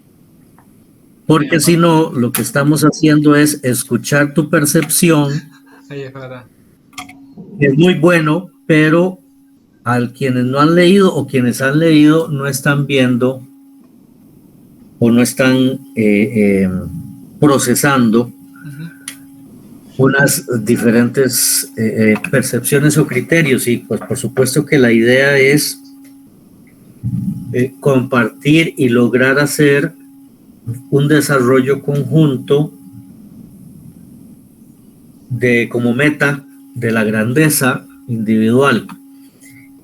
Porque si aparte. no, lo que estamos haciendo es escuchar tu percepción, Sí, es verdad. que es muy bueno, pero al quienes no han leído o quienes han leído no están viendo o no están procesando Ujú. unas diferentes percepciones o criterios. Y pues por supuesto que la idea es compartir y lograr hacer un desarrollo conjunto de como meta de la grandeza individual.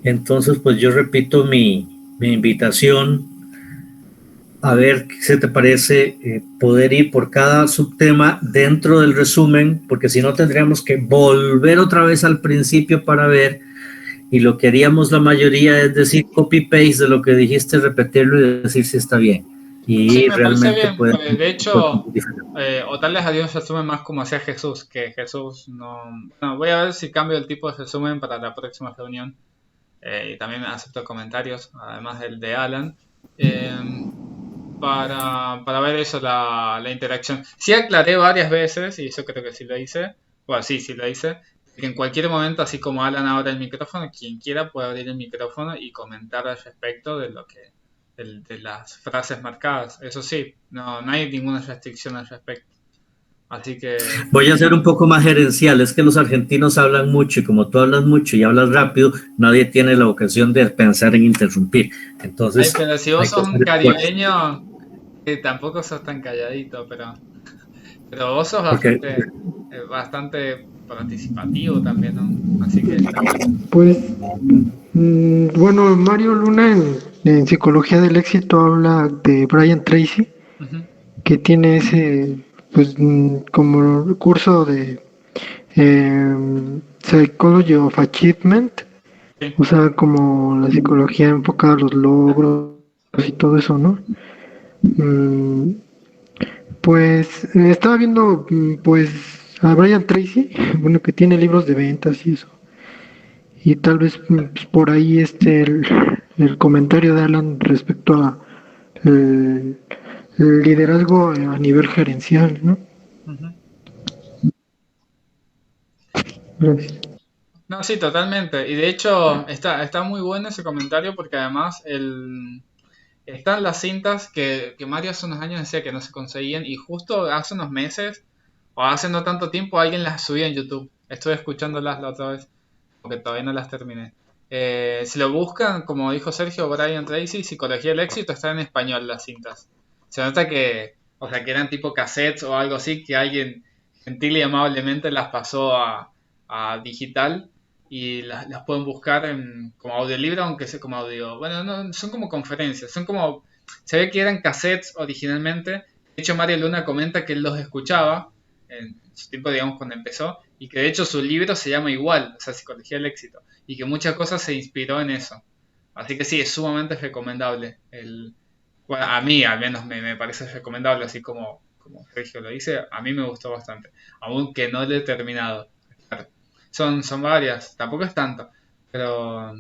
Entonces, pues yo repito mi invitación a ver qué se te parece poder ir por cada subtema dentro del resumen, porque si no tendríamos que volver otra vez al principio para ver, y lo que haríamos la mayoría es decir copy-paste de lo que dijiste, repetirlo y decir si está bien. Sí, Y me parece realmente bien. pueden... De hecho, o tal vez a Dios resumen más como hacía Jesús, que Jesús no... Bueno, voy a ver si cambio el tipo de resumen para la próxima reunión. Y también acepto comentarios, además del de Alan, para ver eso, la interacción. Sí aclaré varias veces, y eso creo que sí lo hice, bueno, sí lo hice, que en cualquier momento, así como Alan abre el micrófono, quien quiera puede abrir el micrófono y comentar al respecto de lo que de las frases marcadas. Eso sí, no hay ninguna restricción al respecto. Así que Voy a ser un poco más gerencial, es que los argentinos hablan mucho y como tú hablas mucho y hablas rápido, nadie tiene la ocasión de pensar en interrumpir. ay, Entonces, pero si vos hay que sos un hacer esfuerzo. caribeño, que tampoco sos tan calladito, pero vos sos Porque, bastante participativo también, ¿no? Así que está bueno. Pues, bueno, Mario Luna en Psicología del Éxito habla de Brian Tracy, Ujú, que tiene ese, pues, como curso de Psychology of Achievement, sí. o sea, como la psicología enfocada a los logros y todo eso, ¿no? Mm, pues estaba viendo, pues, a Brian Tracy, bueno, que tiene libros de ventas y eso. Y tal vez pues, por ahí el comentario de Alan respecto a el liderazgo a nivel gerencial, ¿no? Ujú. Gracias. No, sí, totalmente. Y de hecho está muy bueno ese comentario porque además están las cintas que Mario hace unos años decía que no se conseguían y justo hace unos meses o hace no tanto tiempo alguien las subió en YouTube. Estuve escuchándolas la otra vez porque todavía no las terminé. Si lo buscan, como dijo Sergio, Brian Tracy, Psicología del Éxito, está en español las cintas. Se nota que, o sea, que eran tipo cassettes o algo así, que alguien gentil y amablemente las pasó a digital y las pueden buscar como audiolibro, aunque sea como audio. Bueno, no, son como conferencias, son como, se ve que eran cassettes originalmente. De hecho, Mario Luna comenta que él los escuchaba en su tiempo, digamos, cuando empezó, y que de hecho su libro se llama igual, o sea, Psicología del Éxito, y que muchas cosas se inspiró en eso. Así que sí, es sumamente recomendable. Bueno, a mí al menos me parece recomendable, así como Sergio lo dice, a mí me gustó bastante, aunque no lo he terminado. Claro. Son varias, tampoco es tanto, pero,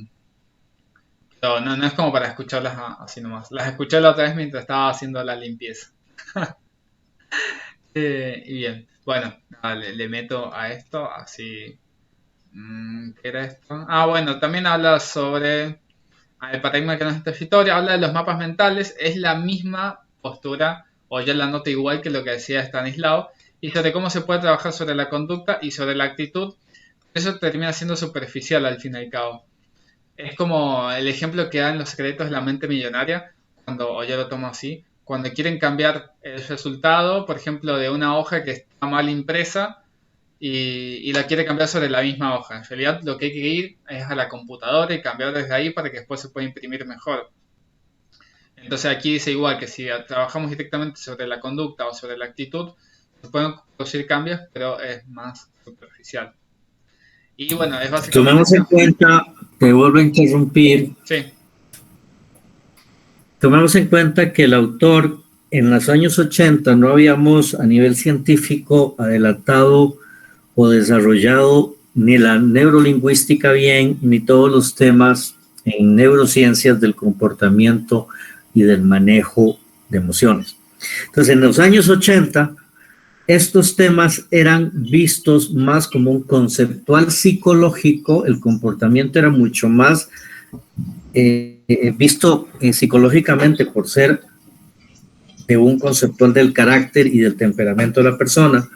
pero no es como para escucharlas así nomás. Las escuché la otra vez mientras estaba haciendo la limpieza. Y bien, bueno, nada, le meto a esto, así. ¿Qué era esto? Ah, bueno, también habla sobre el paradigma que no es territorio, habla de los mapas mentales, es la misma postura, o yo la noto igual que lo que decía Stanislao, y sobre cómo se puede trabajar sobre la conducta y sobre la actitud. Eso termina siendo superficial al fin y al cabo. es como el ejemplo que da en Los secretos de la mente millonaria, o yo lo tomo así, cuando quieren cambiar el resultado, por ejemplo, de una hoja que está mal impresa y la quiere cambiar sobre la misma hoja. En realidad lo que hay que ir es a la computadora y cambiar desde ahí para que después se pueda imprimir mejor. Entonces aquí dice igual que si trabajamos directamente sobre la conducta o sobre la actitud, se pueden producir cambios, pero es más superficial. Y bueno, es básicamente Tomemos en eso. cuenta, te vuelvo a interrumpir, Sí, tomemos en cuenta que el autor en los años 80 no habíamos a nivel científico adelantado o desarrollado ni la neurolingüística bien, ni todos los temas en neurociencias del comportamiento y del manejo de emociones. Entonces, en los años 80, estos temas eran vistos más como un conceptual psicológico, el comportamiento era mucho más visto psicológicamente por ser de un conceptual del carácter y del temperamento de la persona.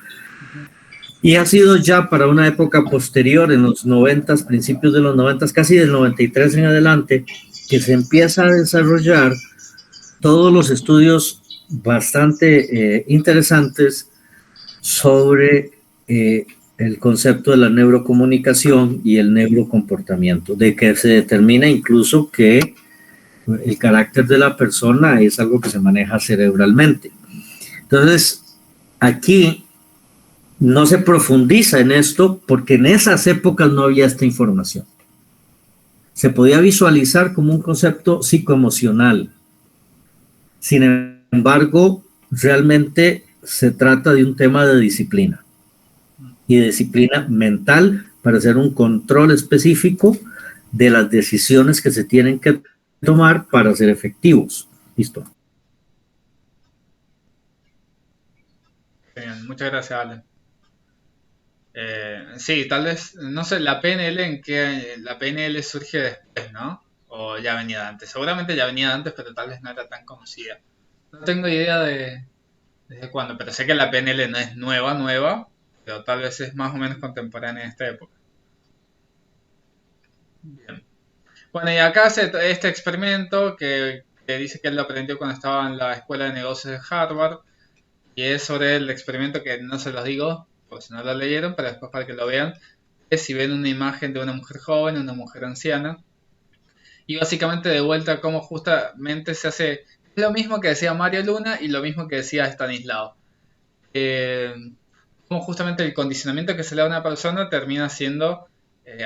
Y ha sido ya para una época posterior, en los 90, principios de los 90, casi del 93 en adelante, que se empieza a desarrollar todos los estudios bastante interesantes sobre el concepto de la neurocomunicación y el neurocomportamiento, de que se determina incluso que el carácter de la persona es algo que se maneja cerebralmente. Entonces, aquí no se profundiza en esto porque en esas épocas no había esta información. Se podía visualizar como un concepto psicoemocional. Sin embargo, realmente se trata de un tema de disciplina y de disciplina mental para hacer un control específico de las decisiones que se tienen que tomar para ser efectivos. Listo. bien, muchas gracias, Ale. Sí, tal vez, no sé, la PNL la PNL surge después, ¿no? O ya venía de antes. Seguramente ya venía de antes, pero tal vez no era tan conocida. No tengo idea desde cuándo, pero sé que la PNL no es nueva, pero tal vez es más o menos contemporánea en esta época. Bien. Bueno, y acá hace este experimento que dice que él lo aprendió cuando estaba en la escuela de negocios de Harvard, y es sobre el experimento que no se los digo, por si no lo leyeron, pero después para que lo vean, es si ven una imagen de una mujer joven, una mujer anciana, y básicamente de vuelta cómo justamente se hace, es lo mismo que decía Mario Luna y lo mismo que decía Stanislao. Eh, Cómo justamente el condicionamiento que se le da a una persona termina siendo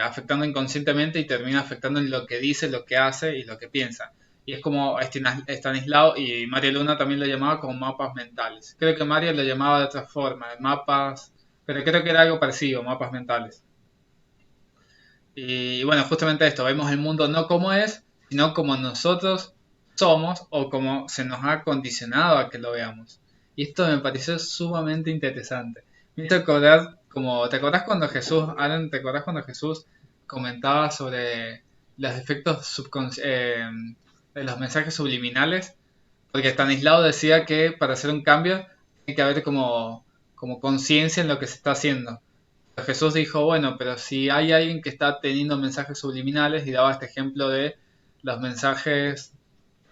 afectando inconscientemente y termina afectando en lo que dice, lo que hace y lo que piensa. Y es como Stanislao y Mario Luna también lo llamaba como mapas mentales. Creo que Mario lo llamaba de otra forma, mapas, pero creo que era algo parecido, mapas mentales. Y bueno, justamente esto, vemos el mundo no como es, sino como nosotros somos o como se nos ha condicionado a que lo veamos. Y esto me pareció sumamente interesante. Me hizo acordar, como, ¿te acordás cuando Jesús, Alan, te acordás cuando Jesús comentaba sobre los efectos de los mensajes subliminales? Porque Stanislao decía que para hacer un cambio tiene que haber como conciencia en lo que se está haciendo. Jesús dijo, bueno, pero si hay alguien que está teniendo mensajes subliminales y daba este ejemplo de los mensajes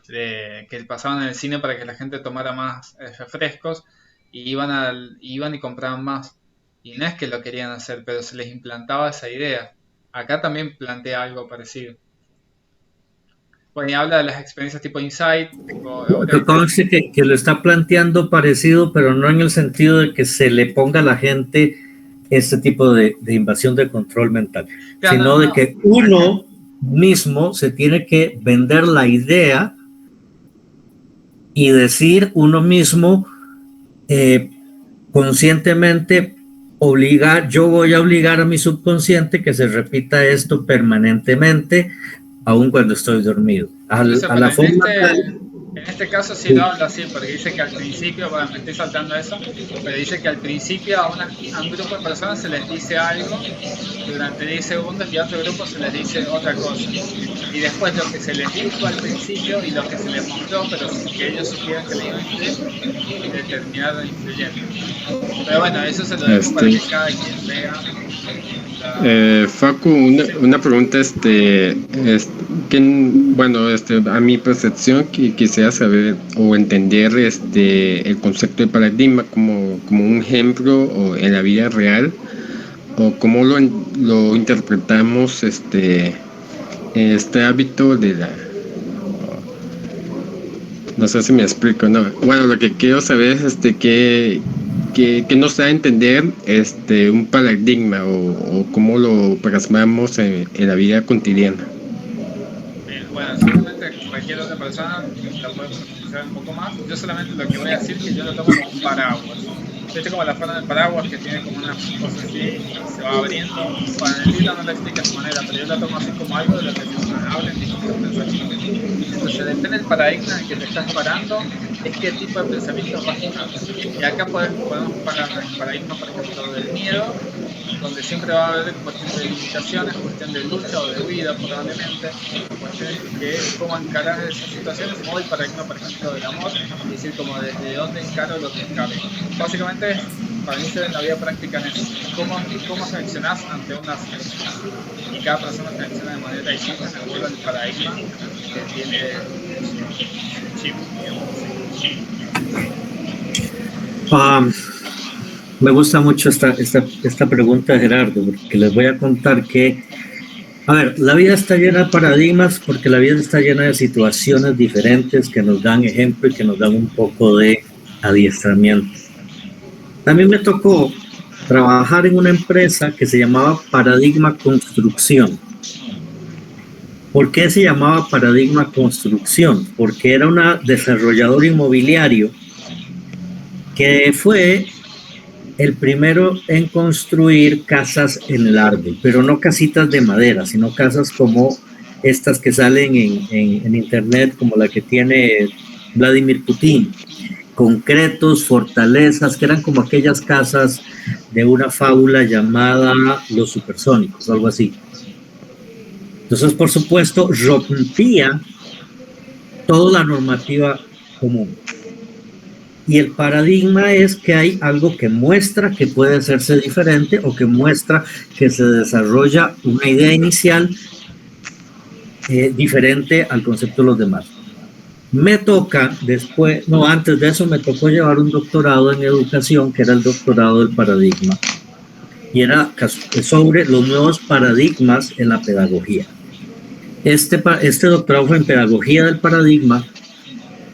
que pasaban en el cine para que la gente tomara más refrescos y iban y compraban más. Y no es que lo querían hacer, pero se les implantaba esa idea. Acá también plantea algo parecido. Bueno, y habla de las experiencias tipo Insight, tipo... Conste que lo está planteando parecido, pero no en el sentido de que se le ponga a la gente este tipo de invasión de control mental, Claro, sino de que uno mismo se tiene que vender la idea y decir uno mismo conscientemente yo voy a obligar a mi subconsciente que se repita esto permanentemente, aun cuando estoy dormido. A la forma tal, En este caso sí lo habla así, porque dice que al principio, bueno, me estoy saltando eso, pero dice que al principio a un grupo de personas se les dice algo durante 10 segundos y a otro grupo se les dice otra cosa. Y después lo que se les dijo al principio y lo que se les mostró, pero sin que ellos supieran que le iban a influir, le terminaron influyendo. Pero bueno, eso se lo dejo para que cada quien vea. Facu, una pregunta, a mi percepción quisiera saber o entender el concepto de paradigma como un ejemplo o en la vida real, o cómo lo interpretamos en este hábito de la... No sé si me explico, ¿no? Bueno, lo que quiero saber es que nos da a entender un paradigma o cómo lo plasmamos en la vida cotidiana. Bueno, seguramente cualquier otra persona la puede profundizar un poco más. Yo solamente lo que voy a decir es que yo lo tomo como un paraguas. Este como la forma del paraguas que tiene como una cosa así y se va abriendo. Bueno, en el libro no lo explica de su manera, pero yo lo tomo así como algo de lo que se habla en distintos pensamientos. Entonces depende del paradigma en el que te estás parando, es qué tipo de pensamiento vas a. Y acá podemos parar el paradigma, por ejemplo, del miedo, donde siempre va a haber cuestión de limitaciones, cuestión de lucha o de huida probablemente, cuestión de cómo encarar esas situaciones, o el paradigma, por ejemplo, del amor, es decir, como desde dónde encaro lo que encaro. Básicamente, para mí en la vida práctica es cómo reaccionás ante una situación. Y cada persona reacciona de manera distinta de acuerdo al paradigma que tiene su chip, digamos. Me gusta mucho esta pregunta, Gerardo, porque les voy a contar que, a ver, la vida está llena de paradigmas porque la vida está llena de situaciones diferentes que nos dan ejemplo y que nos dan un poco de adiestramiento. También me tocó trabajar en una empresa que se llamaba Paradigma Construcción. ¿Por qué se llamaba Paradigma Construcción? Porque era un desarrollador inmobiliario que fue el primero en construir casas en el árbol, pero no casitas de madera, sino casas como estas que salen en internet, como la que tiene Vladimir Putin, concretos, fortalezas, que eran como aquellas casas de una fábula llamada Los Supersónicos, algo así. Entonces, por supuesto, rompía toda la normativa común. Y el paradigma es que hay algo que muestra que puede hacerse diferente o que muestra que se desarrolla una idea inicial diferente al concepto de los demás. Me toca después, no, antes de eso me tocó llevar un doctorado en educación, que era el doctorado del paradigma, y era sobre los nuevos paradigmas en la pedagogía. Este doctorado fue en pedagogía del paradigma.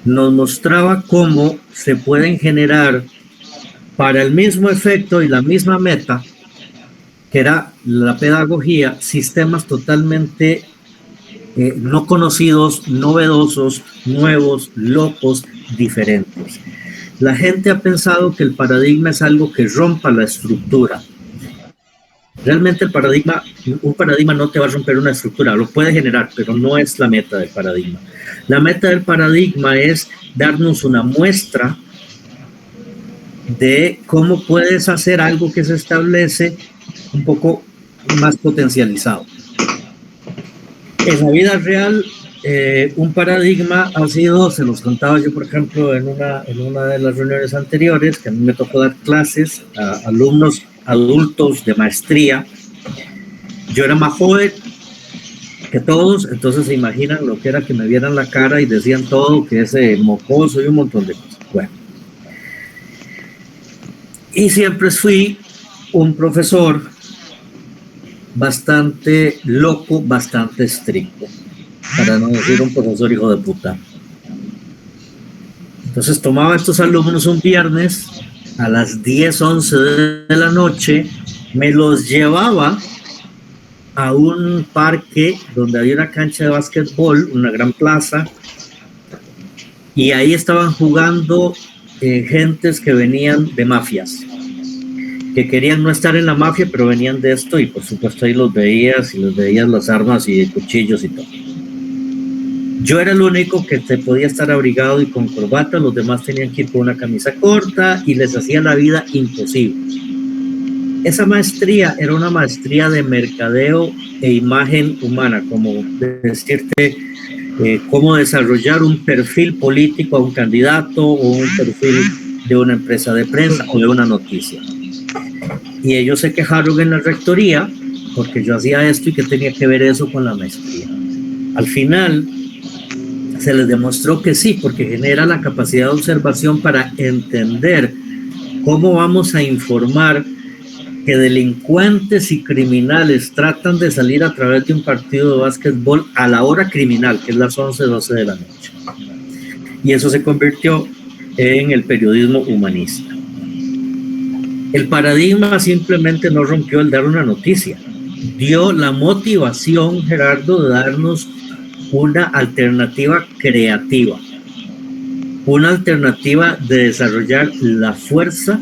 Nos mostraba cómo se pueden generar para el mismo efecto y la misma meta, que era la pedagogía, sistemas totalmente no conocidos, novedosos, nuevos, locos, diferentes. La gente ha pensado que el paradigma es algo que rompa la estructura. Realmente un paradigma no te va a romper una estructura, lo puede generar, pero no es la meta del paradigma. La meta del paradigma es darnos una muestra de cómo puedes hacer algo que se establece un poco más potencializado. En la vida real, un paradigma ha sido, se los contaba yo, por ejemplo, en una de las reuniones anteriores, que a mí me tocó dar clases a alumnos adultos de maestría. Yo era más joven que todos, entonces se imaginan lo que era que me vieran la cara y decían todo, que ese mocoso y un montón de cosas. Bueno. Y siempre fui un profesor bastante loco, bastante estricto, para no decir un profesor hijo de puta. Entonces tomaba a estos alumnos un viernes a las 10, 11 de la noche, me los llevaba a un parque donde había una cancha de básquetbol, una gran plaza, y ahí estaban jugando gentes que venían de mafias, que querían no estar en la mafia, pero venían de esto, y por supuesto ahí los veías, y los veías las armas y cuchillos y todo. Yo era el único que te podía estar abrigado y con corbata, los demás tenían que ir con una camisa corta y les hacía la vida imposible. Esa maestría era una maestría de mercadeo e imagen humana, como decirte cómo desarrollar un perfil político a un candidato o un perfil de una empresa de prensa o de una noticia. Y ellos se quejaron en la rectoría porque yo hacía esto y que tenía que ver eso con la maestría. Al final se les demostró que sí, porque genera la capacidad de observación para entender cómo vamos a informar que delincuentes y criminales tratan de salir a través de un partido de básquetbol a la hora criminal, que es las 11, 12 de la noche. Y eso se convirtió en el periodismo humanista. El paradigma simplemente no rompió el dar una noticia, dio la motivación, Gerardo, de darnos una alternativa creativa, una alternativa de desarrollar la fuerza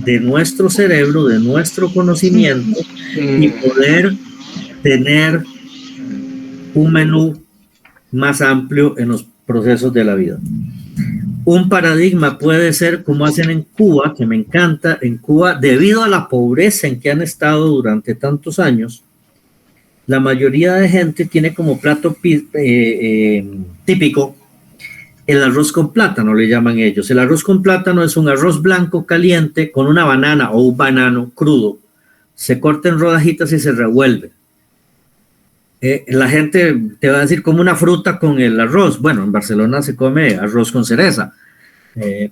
de nuestro cerebro, de nuestro conocimiento y poder tener un menú más amplio en los procesos de la vida. Un paradigma puede ser como hacen en Cuba, que me encanta. En Cuba, debido a la pobreza en que han estado durante tantos años, la mayoría de gente tiene como plato típico el arroz con plátano, le llaman ellos. El arroz con plátano es un arroz blanco caliente con una banana o un banano crudo. Se corta en rodajitas y se revuelve. La gente te va a decir como una fruta con el arroz. Bueno, en Barcelona se come arroz con cereza,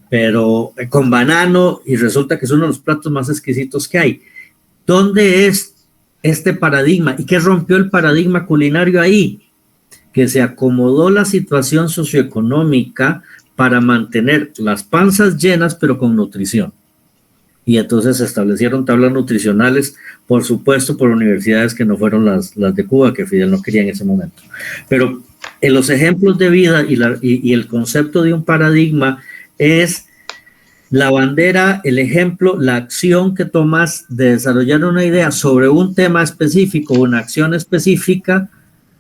pero con banano, y resulta que es uno de los platos más exquisitos que hay. ¿Dónde es este paradigma? ¿Y qué rompió el paradigma culinario ahí? Que se acomodó la situación socioeconómica para mantener las panzas llenas, pero con nutrición. Y entonces se establecieron tablas nutricionales, por supuesto, por universidades que no fueron las de Cuba, que Fidel no quería en ese momento. Pero en los ejemplos de vida y el concepto de un paradigma es la bandera, el ejemplo, la acción que tomas de desarrollar una idea sobre un tema específico, una acción específica,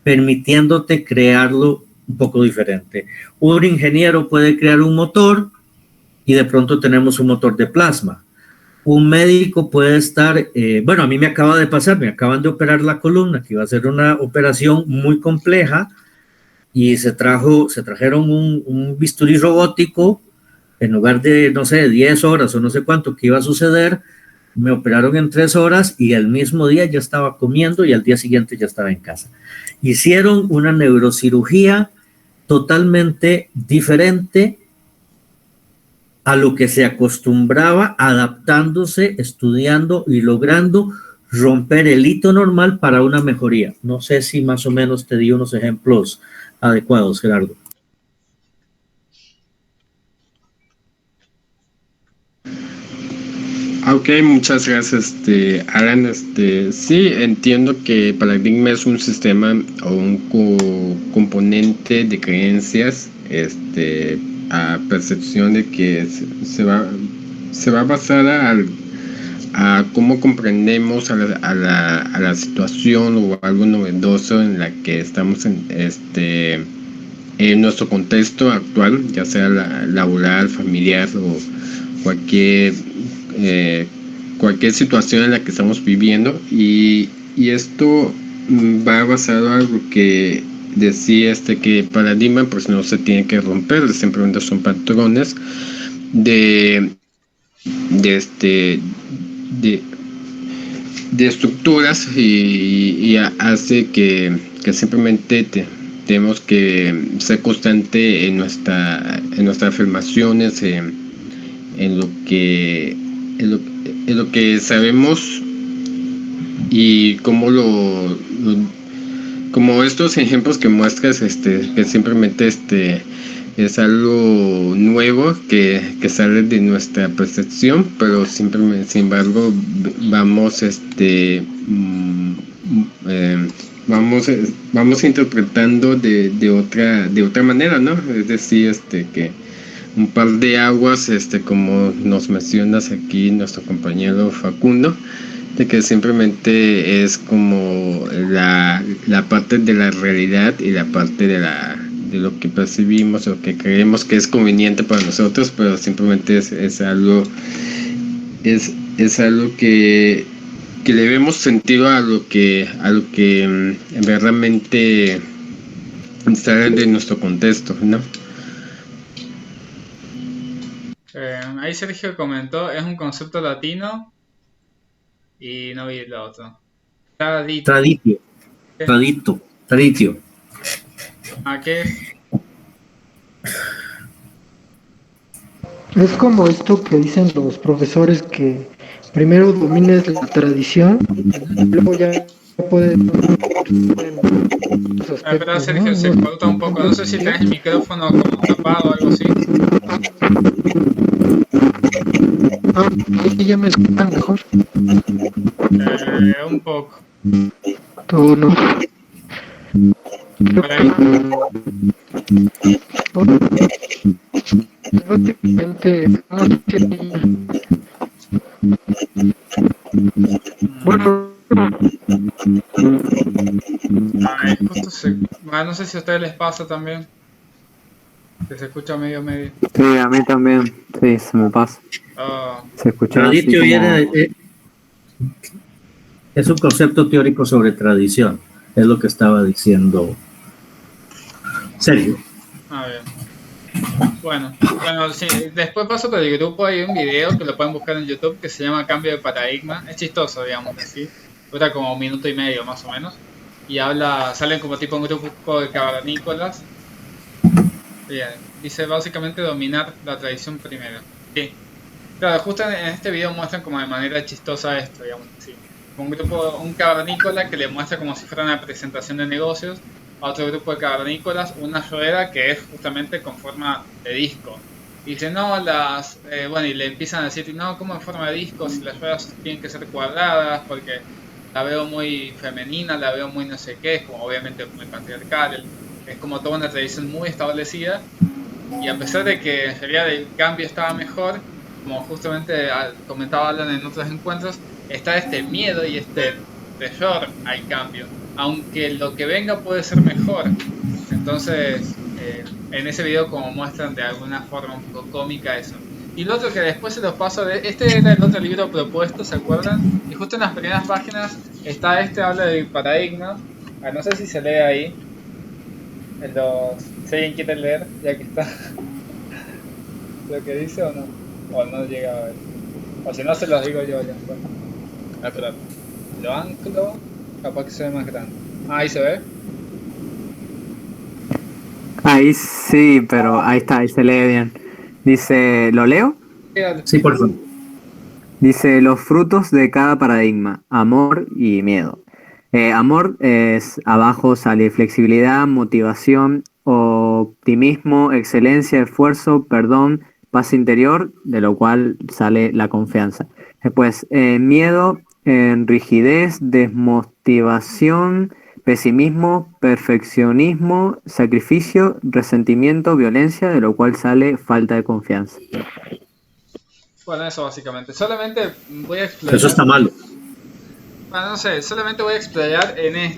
permitiéndote crearlo un poco diferente. Un ingeniero puede crear un motor y de pronto tenemos un motor de plasma. Un médico puede estar, bueno, a mí me acaba de pasar, me acaban de operar la columna, que iba a ser una operación muy compleja, y se trajeron un bisturí robótico, en lugar de, no sé, 10 horas o no sé cuánto que iba a suceder, me operaron en 3 horas y el mismo día ya estaba comiendo y al día siguiente ya estaba en casa. Hicieron una neurocirugía totalmente diferente a lo que se acostumbraba, adaptándose, estudiando y logrando romper el hito normal para una mejoría. No sé si más o menos te di unos ejemplos adecuados, Gerardo. Ok, muchas gracias, Alan. Sí, entiendo que paradigma es un sistema o un componente de creencias, a percepción de que se va a basar a cómo comprendemos a la situación o algo novedoso en la que estamos en nuestro contexto actual, ya sea laboral, familiar o cualquier situación en la que estamos viviendo, y esto va basado en algo que decía que paradigma pues no se tiene que romper, simplemente son patrones de estructuras, y hace que simplemente tenemos que ser constante en nuestras afirmaciones, en lo que sabemos, y como estos ejemplos que muestras, que simplemente es algo nuevo que sale de nuestra percepción, pero simplemente, sin embargo, vamos interpretando de otra manera, ¿no? Es decir, que un par de aguas, como nos mencionas aquí nuestro compañero Facundo, de que simplemente es como la parte de la realidad y la parte de lo que percibimos o que creemos que es conveniente para nosotros, pero simplemente es algo que le vemos sentido a lo que realmente está dentro de nuestro contexto, ¿no? Ahí Sergio comentó, es un concepto latino y no vi lo otro. Traditio. ¿A qué es? Es como esto que dicen los profesores, que primero domines la tradición y luego ya puedes... Espera, Sergio, se corta un poco. No sé si tienes el micrófono como tapado o algo así. Ahí ya me escuchan mejor. Un poco. Todo no. Por ahí. Básicamente, bueno, Ay, no sé si a ustedes les pasa también. Que se escucha medio. Sí, a mí también. Sí, se me pasa. Oh, Se escucha así Traditio como... es un concepto teórico sobre tradición. Es lo que estaba diciendo Sergio. a ver. Bueno, sí, después paso por el grupo, hay un video que lo pueden buscar en YouTube que se llama Cambio de Paradigma. Es chistoso, digamos así. Dura como 1 minuto y medio más o menos. Y salen como tipo un grupo de cavernícolas. Bien, dice básicamente dominar la tradición primero. Sí. Claro, justo en este video muestran como de manera chistosa esto, digamos así. Un cavernícola que le muestra como si fuera una presentación de negocios a otro grupo de cavernícolas una rueda que es justamente con forma de disco. Y dice, no, bueno, y le empiezan a decir, no, ¿cómo en forma de disco? Si las ruedas tienen que ser cuadradas, porque la veo muy femenina, la veo muy no sé qué, es como obviamente muy patriarcal, es como toda una tradición muy establecida. Y a pesar de que en realidad el cambio estaba mejor, como justamente comentaba Alan en otros encuentros, está este miedo y este terror al cambio, aunque lo que venga puede ser mejor. Entonces, en ese video como muestran de alguna forma un poco cómica eso. Y lo otro que después se los paso, este era el otro libro propuesto, ¿se acuerdan? Y justo en las primeras páginas está habla del paradigma. No sé si se lee ahí. Si alguien quiere leer, ya que está lo que dice o no llega a ver. O si no, se los digo yo ya. Bueno, espera. Lo anclo, capaz que se ve más grande. Ahí se ve. Ahí sí, pero ahí está, ahí se lee bien. Dice, ¿lo leo? Sí, por favor. Dice, los frutos de cada paradigma, amor y miedo. Amor es, abajo sale flexibilidad, motivación, optimismo, excelencia, esfuerzo, perdón, paz interior, de lo cual sale la confianza. Después, miedo, rigidez, desmotivación, pesimismo, perfeccionismo, sacrificio, resentimiento, violencia, de lo cual sale falta de confianza. Bueno, eso básicamente. Solamente voy a explorar. Eso está malo. Bueno, no sé, solamente voy a explayar en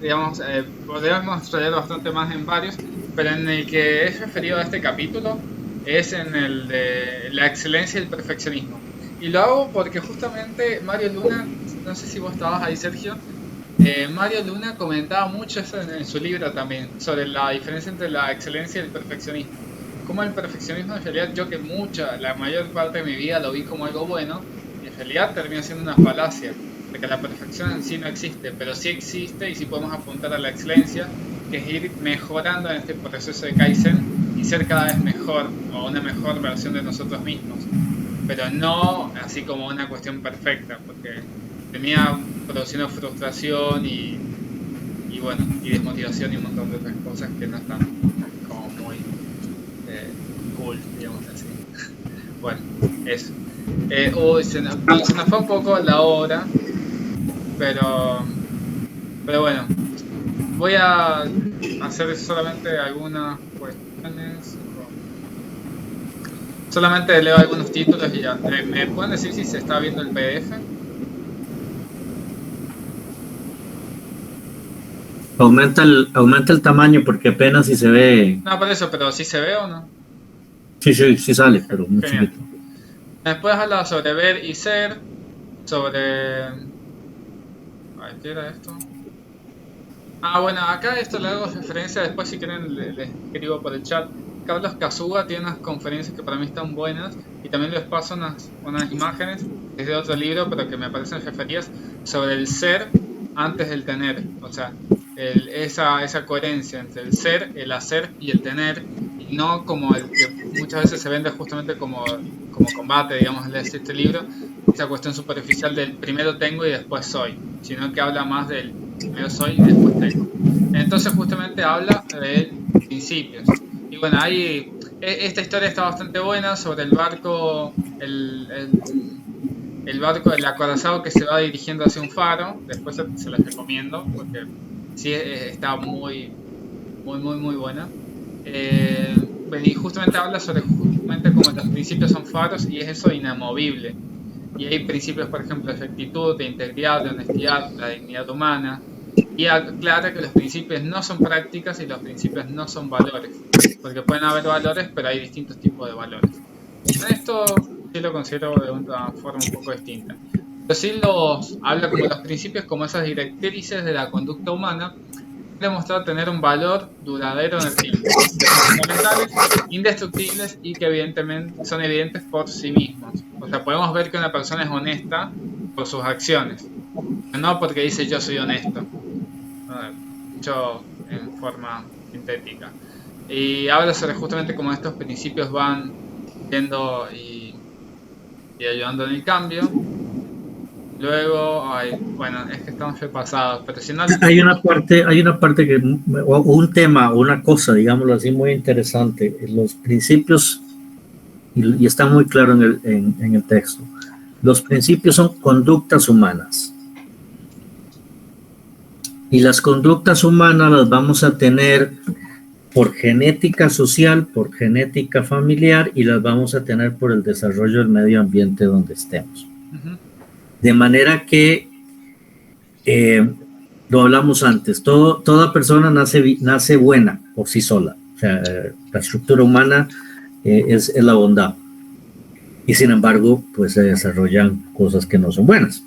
digamos, podríamos explayar bastante más en varios, pero en el que es referido a este capítulo es en el de la excelencia y el perfeccionismo. Y lo hago porque justamente Mario Luna, no sé si vos estabas ahí, Sergio, Mario Luna comentaba mucho eso en su libro también, sobre la diferencia entre la excelencia y el perfeccionismo. Como el perfeccionismo en realidad yo que la mayor parte de mi vida lo vi como algo bueno, y en realidad termina siendo una falacia. Porque la perfección en sí no existe, pero sí existe y sí podemos apuntar a la excelencia, que es ir mejorando en este proceso de Kaizen y ser cada vez mejor o una mejor versión de nosotros mismos, pero no así como una cuestión perfecta, porque tenía produciendo frustración y bueno, y desmotivación y un montón de otras cosas que no están como muy cool, digamos así. Bueno, eso. Se nos fue un poco la hora, pero bueno, voy a hacer solamente algunas cuestiones. Solamente leo algunos títulos y ya. ¿Me pueden decir si se está viendo el PDF? Aumenta el tamaño porque apenas si se ve. No, por eso, pero ¿sí se ve o no? Sí sale, pero muy Genial. chiquito. Después habla sobre ver y ser, sobre... Ay, ¿qué era esto? Ah, bueno, acá esto le hago referencia, después si quieren les escribo por el chat. Carlos Kazuga tiene unas conferencias que para mí están buenas y también les paso unas imágenes, es de otro libro, pero que me parecen referidas sobre el ser antes del tener. O sea, esa coherencia entre el ser, el hacer y el tener, y no como el que muchas veces se vende justamente como combate, digamos, en este libro, esa cuestión superficial del primero tengo y después soy, sino que habla más del primero soy y después tengo. Entonces justamente habla de principios. Y bueno, esta historia está bastante buena sobre el barco, el barco del acorazado que se va dirigiendo hacia un faro. Después se los recomiendo porque sí está muy buena. Y justamente habla sobre justamente como los principios son faros y es eso inamovible. Y hay principios, por ejemplo, de rectitud, de integridad, de honestidad, la dignidad humana. Y aclara que los principios no son prácticas y los principios no son valores. Porque pueden haber valores, pero hay distintos tipos de valores. Esto sí lo considero de una forma un poco distinta. Pero sí habla como los principios, como esas directrices de la conducta humana, demostrar tener un valor duradero en el tiempo, que son fundamentales, indestructibles y que evidentemente son evidentes por sí mismos. O sea, podemos ver que una persona es honesta por sus acciones, no porque dice yo soy honesto, dicho en forma sintética. Y habla sobre justamente cómo estos principios van yendo y ayudando en el cambio. Luego, bueno, es que estamos repasados, pero si no... Hay una parte o un tema, o una cosa, digámoslo así, muy interesante. Los principios, y está muy claro en el texto, los principios son conductas humanas. Y las conductas humanas las vamos a tener por genética social, por genética familiar, y las vamos a tener por el desarrollo del medio ambiente donde estemos. Uh-huh. De manera que, lo hablamos antes, toda persona nace buena por sí sola. O sea, la estructura humana es la bondad. Y sin embargo, pues se desarrollan cosas que no son buenas.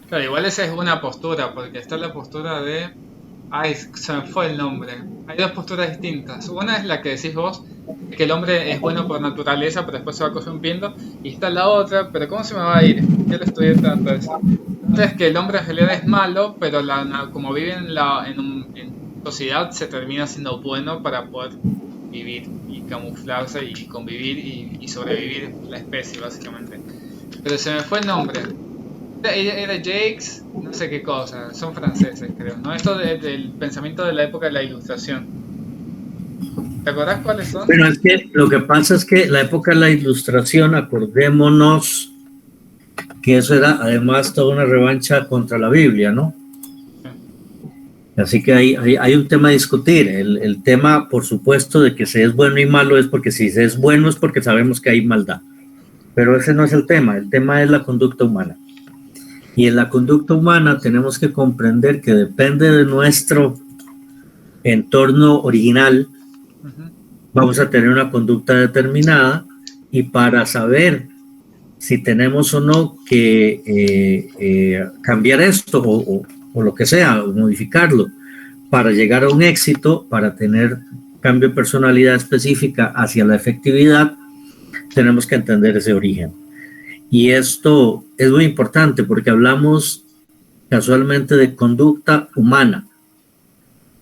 Claro, igual esa es una postura, porque está la postura de... se me fue el nombre. Hay dos posturas distintas. Una es la que decís vos, que el hombre es bueno por naturaleza, pero después se va corrompiendo. Y está la otra, pero ¿cómo se me va a ir? Yo lo estudié tanto eso. Otra es que el hombre en realidad es malo, pero como vive en sociedad, se termina siendo bueno para poder vivir y camuflarse y convivir y sobrevivir la especie, básicamente. Pero se me fue el nombre. Era Jakes, no sé qué cosa, son franceses creo, ¿no? Esto del pensamiento de la época de la Ilustración. ¿Te acordás cuáles son? Bueno, es que lo que pasa es que la época de la Ilustración, acordémonos que eso era además toda una revancha contra la Biblia, ¿no? Sí. Así que hay un tema a discutir. El tema, por supuesto, de que se es bueno y malo es porque si se es bueno es porque sabemos que hay maldad. Pero ese no es el tema es la conducta humana. Y en la conducta humana tenemos que comprender que depende de nuestro entorno original, vamos a tener una conducta determinada, y para saber si tenemos o no que cambiar esto o lo que sea, o modificarlo, para llegar a un éxito, para tener cambio de personalidad específica hacia la efectividad, tenemos que entender ese origen. Y esto es muy importante porque hablamos casualmente de conducta humana.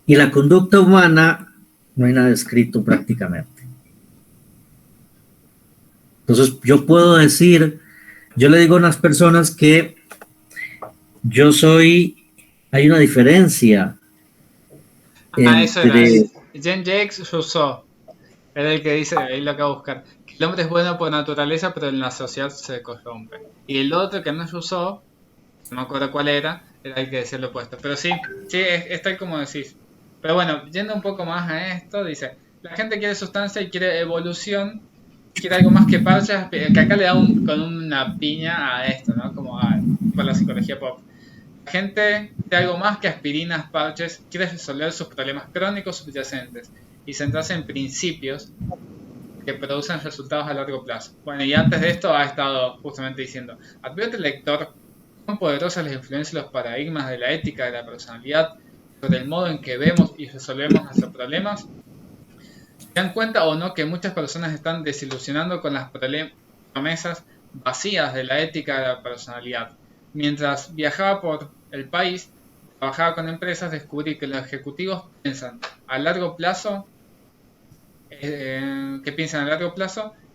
Y la conducta humana no hay nada escrito prácticamente. Entonces yo puedo decir, yo le digo a unas personas que hay una diferencia. Eso era Jean-Jacques Rousseau. Era el que dice, ahí lo acabo de buscar, que el hombre es bueno por naturaleza, pero en la sociedad se corrompe. Y el otro, que no es Rousseau, no me acuerdo cuál era el que decía lo opuesto. Pero sí, es tal como decís. Pero bueno, yendo un poco más a esto, dice, la gente quiere sustancia y quiere evolución, quiere algo más que parches, que acá le da con una piña a esto, ¿no? Como por la psicología pop. La gente de algo más que aspirinas, parches, quiere resolver sus problemas crónicos subyacentes y centrarse en principios que producen resultados a largo plazo. Bueno, y antes de esto ha estado justamente diciendo, advierte el lector cuán poderosas las influencias y los paradigmas de la ética de la personalidad sobre el modo en que vemos y resolvemos nuestros problemas. ¿Se dan cuenta o no que muchas personas están desilusionando con las promesas vacías de la ética de la personalidad? Mientras viajaba por el país, trabajaba con empresas, descubrí que los ejecutivos piensan a largo plazo,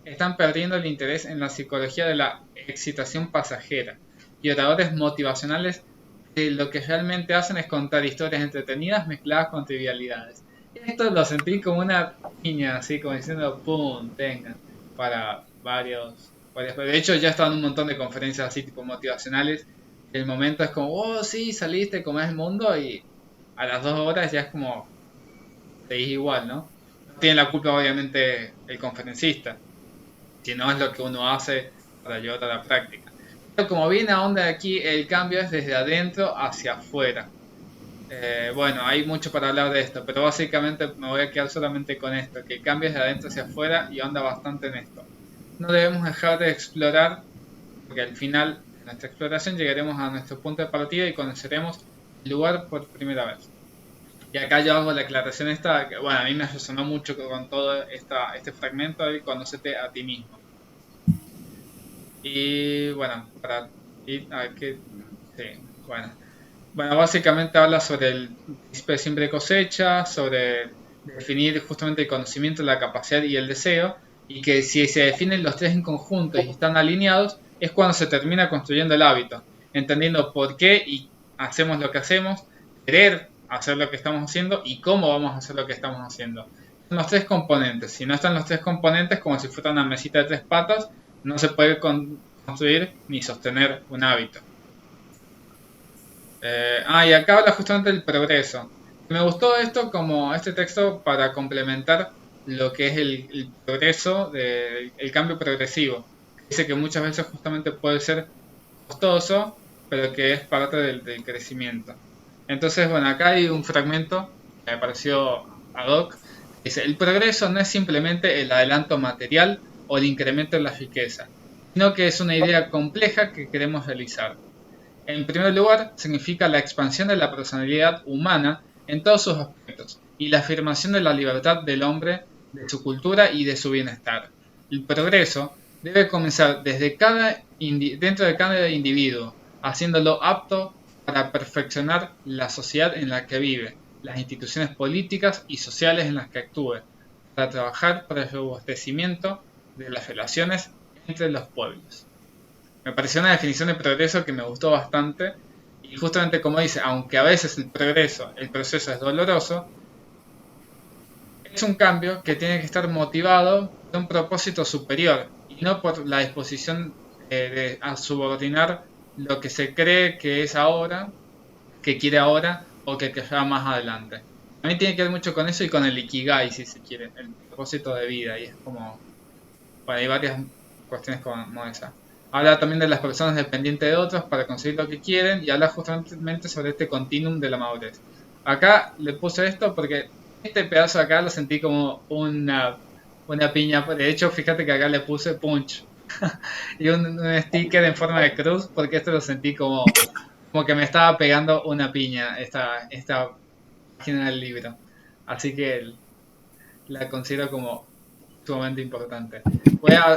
están perdiendo el interés en la psicología de la excitación pasajera y oradores motivacionales que lo que realmente hacen es contar historias entretenidas mezcladas con trivialidades. Esto lo sentí como una piña, así como diciendo, ¡pum! Tengan, para varios. De hecho, ya he estado en un montón de conferencias así, tipo motivacionales. El momento es como, oh, sí, saliste, comés el mundo, y a las 2 horas ya es como, seguís igual, ¿no? No tiene la culpa, obviamente, el conferencista, sino es lo que uno hace para llevar a la práctica. Pero como viene a onda de aquí, el cambio es desde adentro hacia afuera. Bueno, hay mucho para hablar de esto, pero básicamente me voy a quedar solamente con esto, que el cambio es de adentro hacia afuera y onda bastante en esto. No debemos dejar de explorar, porque al final de nuestra exploración llegaremos a nuestro punto de partida y conoceremos el lugar por primera vez. Y acá yo hago la aclaración esta, que bueno, a mí me resonó mucho con todo este fragmento de conócete a ti mismo. Y bueno, para ir a que... Sí, bueno. Bueno, básicamente habla sobre el principio de siembra y cosecha, sobre definir justamente el conocimiento, la capacidad y el deseo, y que si se definen los tres en conjunto y están alineados, es cuando se termina construyendo el hábito, entendiendo por qué y hacemos lo que hacemos, querer hacer lo que estamos haciendo y cómo vamos a hacer lo que estamos haciendo. Son los tres componentes. Si no están los tres componentes, como si fuera una mesita de 3 patas, no se puede construir ni sostener un hábito. Y acá habla justamente del progreso. Me gustó esto como este texto para complementar lo que es el progreso, el cambio progresivo. Dice que muchas veces justamente puede ser costoso, pero que es parte del crecimiento. Entonces, bueno, acá hay un fragmento que me pareció ad hoc. Dice, el progreso no es simplemente el adelanto material o el incremento en la riqueza, sino que es una idea compleja que queremos realizar. En primer lugar, significa la expansión de la personalidad humana en todos sus aspectos y la afirmación de la libertad del hombre, de su cultura y de su bienestar. El progreso debe comenzar dentro de cada individuo, haciéndolo apto para perfeccionar la sociedad en la que vive, las instituciones políticas y sociales en las que actúe, para trabajar para el robustecimiento de las relaciones entre los pueblos. Me pareció una definición de progreso que me gustó bastante y justamente como dice, aunque a veces el proceso es doloroso, es un cambio que tiene que estar motivado por un propósito superior y no por la disposición a subordinar lo que se cree que es ahora, que quiere ahora o que querrá más adelante. A mí tiene que ver mucho con eso y con el ikigai, si se quiere, el propósito de vida, y es como, bueno, hay varias cuestiones como esa. Habla también de las personas dependientes de otros para conseguir lo que quieren y habla justamente sobre este continuum de la madurez. Acá le puse esto porque este pedazo de acá lo sentí como una piña. De hecho, fíjate que acá le puse punch y un sticker en forma de cruz porque esto lo sentí como que me estaba pegando una piña esta página del libro. Así que la considero como sumamente importante.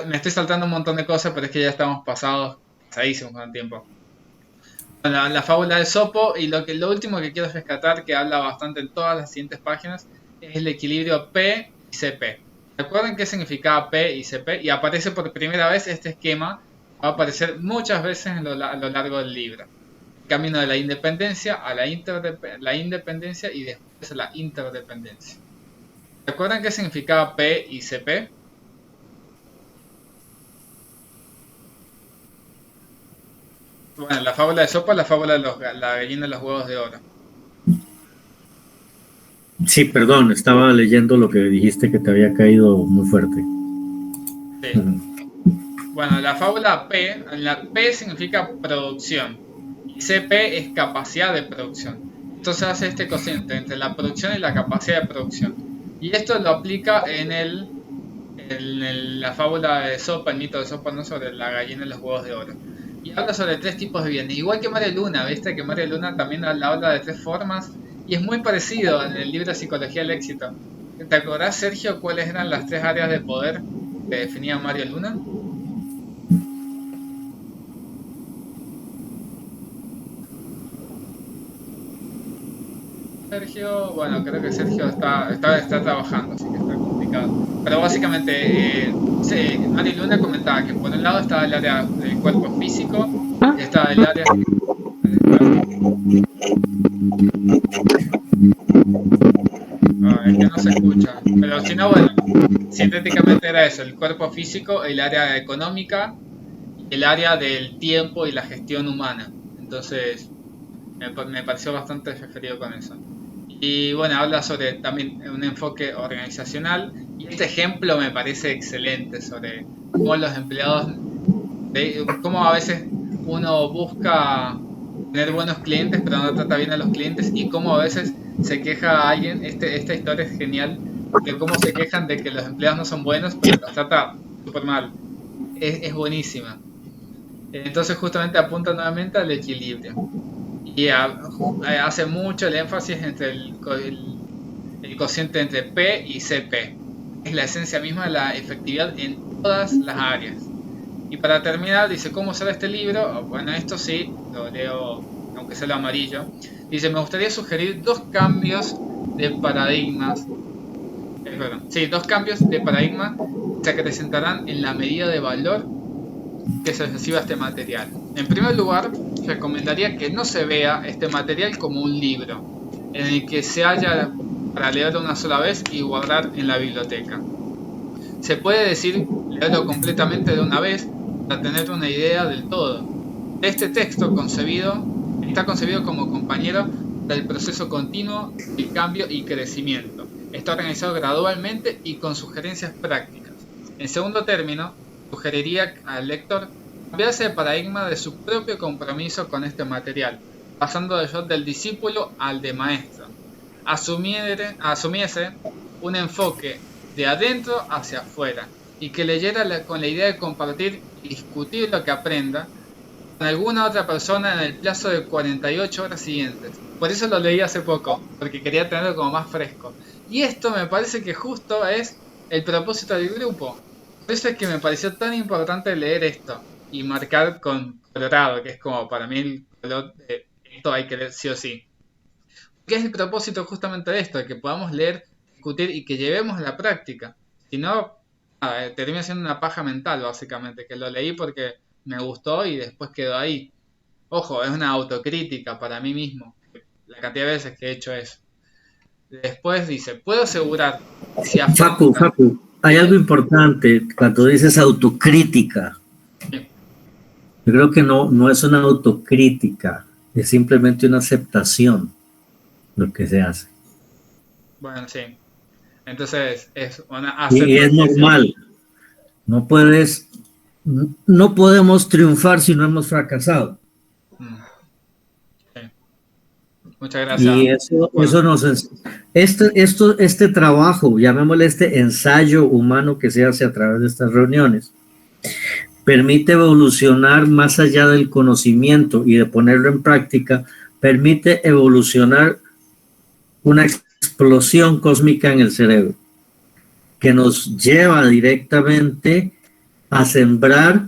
Me estoy saltando un montón de cosas, pero es que ya estamos pasadísimos con el tiempo. Bueno, la fábula de Sopo, y lo último que quiero rescatar, que habla bastante en todas las siguientes páginas, es el equilibrio P y CP. ¿Recuerdan qué significaba P y CP? Y aparece por primera vez este esquema, va a aparecer muchas veces a lo largo del libro. El camino de la independencia a la independencia y después a la interdependencia. ¿Recuerdan qué significaba P y CP? Bueno, la fábula de Sopa, la fábula de la gallina de los huevos de oro. Sí, perdón, estaba leyendo lo que dijiste que te había caído muy fuerte. Sí. Bueno, la fábula P, la P significa producción y CP es capacidad de producción. Entonces hace este cociente entre la producción y la capacidad de producción. Y esto lo aplica en la fábula de Sopa, el mito de Sopa, ¿no? Sobre la gallina y los huevos de oro. Y habla sobre 3 tipos de bienes. Igual que Mario Luna, ¿viste? Que Mario Luna también habla de 3 formas. Y es muy parecido en el libro de Psicología del Éxito. ¿Te acordás, Sergio, cuáles eran las 3 áreas de poder que definía Mario Luna? Sergio, bueno, creo que Sergio está trabajando, así que está complicado. Pero básicamente, Mario Luna comentaba que por un lado estaba el área del cuerpo físico, y estaba el área... Es que no se escucha, pero si no, bueno, sintéticamente era eso, el cuerpo físico, el área económica, y el área del tiempo y la gestión humana. Entonces, me pareció bastante referido con eso. Y bueno, habla sobre también un enfoque organizacional, y este ejemplo me parece excelente sobre cómo los empleados, cómo a veces uno busca tener buenos clientes pero no trata bien a los clientes, y cómo a veces se queja a alguien. Esta historia es genial, de cómo se quejan de que los empleados no son buenos pero los trata súper mal. Es buenísima. Entonces justamente apunta nuevamente al equilibrio. Y hace mucho el énfasis entre el cociente entre P y CP. Es la esencia misma de la efectividad en todas las áreas. Y para terminar, dice, ¿cómo usar este libro? Bueno, esto sí, lo leo, aunque sea lo amarillo. Dice, me gustaría sugerir 2 cambios de paradigmas. Dos cambios de paradigma se acrecentarán en la medida de valor que se reciba este material. En primer lugar, recomendaría que no se vea este material como un libro en el que se haya para leerlo una sola vez y guardar en la biblioteca. Se puede decir leerlo completamente de una vez para tener una idea del todo. Este texto está concebido como compañero del proceso continuo de cambio y crecimiento. Está organizado gradualmente y con sugerencias prácticas. En segundo término, sugeriría al lector cambiarse de paradigma de su propio compromiso con este material, pasando del rol del discípulo al de maestro. Asumiese un enfoque de adentro hacia afuera y que leyera con la idea de compartir y discutir lo que aprenda con alguna otra persona en el plazo de 48 horas siguientes. Por eso lo leí hace poco, porque quería tenerlo como más fresco. Y esto me parece que justo es el propósito del grupo. Por eso es que me pareció tan importante leer esto y marcar con colorado, que es como para mí el color de esto hay que leer sí o sí. ¿Qué es el propósito justamente de esto? De que podamos leer, discutir y que llevemos a la práctica. Si no, termina siendo una paja mental básicamente, que lo leí porque me gustó y después quedó ahí. Ojo, es una autocrítica para mí mismo, la cantidad de veces que he hecho eso. Después dice, puedo asegurar si Facu, hay algo importante cuando dices autocrítica. Sí. Yo creo que no es una autocrítica, es simplemente una aceptación lo que se hace. Bueno, sí. Entonces es una Y es normal. No podemos triunfar si no hemos fracasado. Sí. Muchas gracias. Y eso nos este trabajo, llamémosle este ensayo humano que se hace a través de estas reuniones, permite evolucionar más allá del conocimiento y de ponerlo en práctica, permite evolucionar una explosión cósmica en el cerebro que nos lleva directamente a sembrar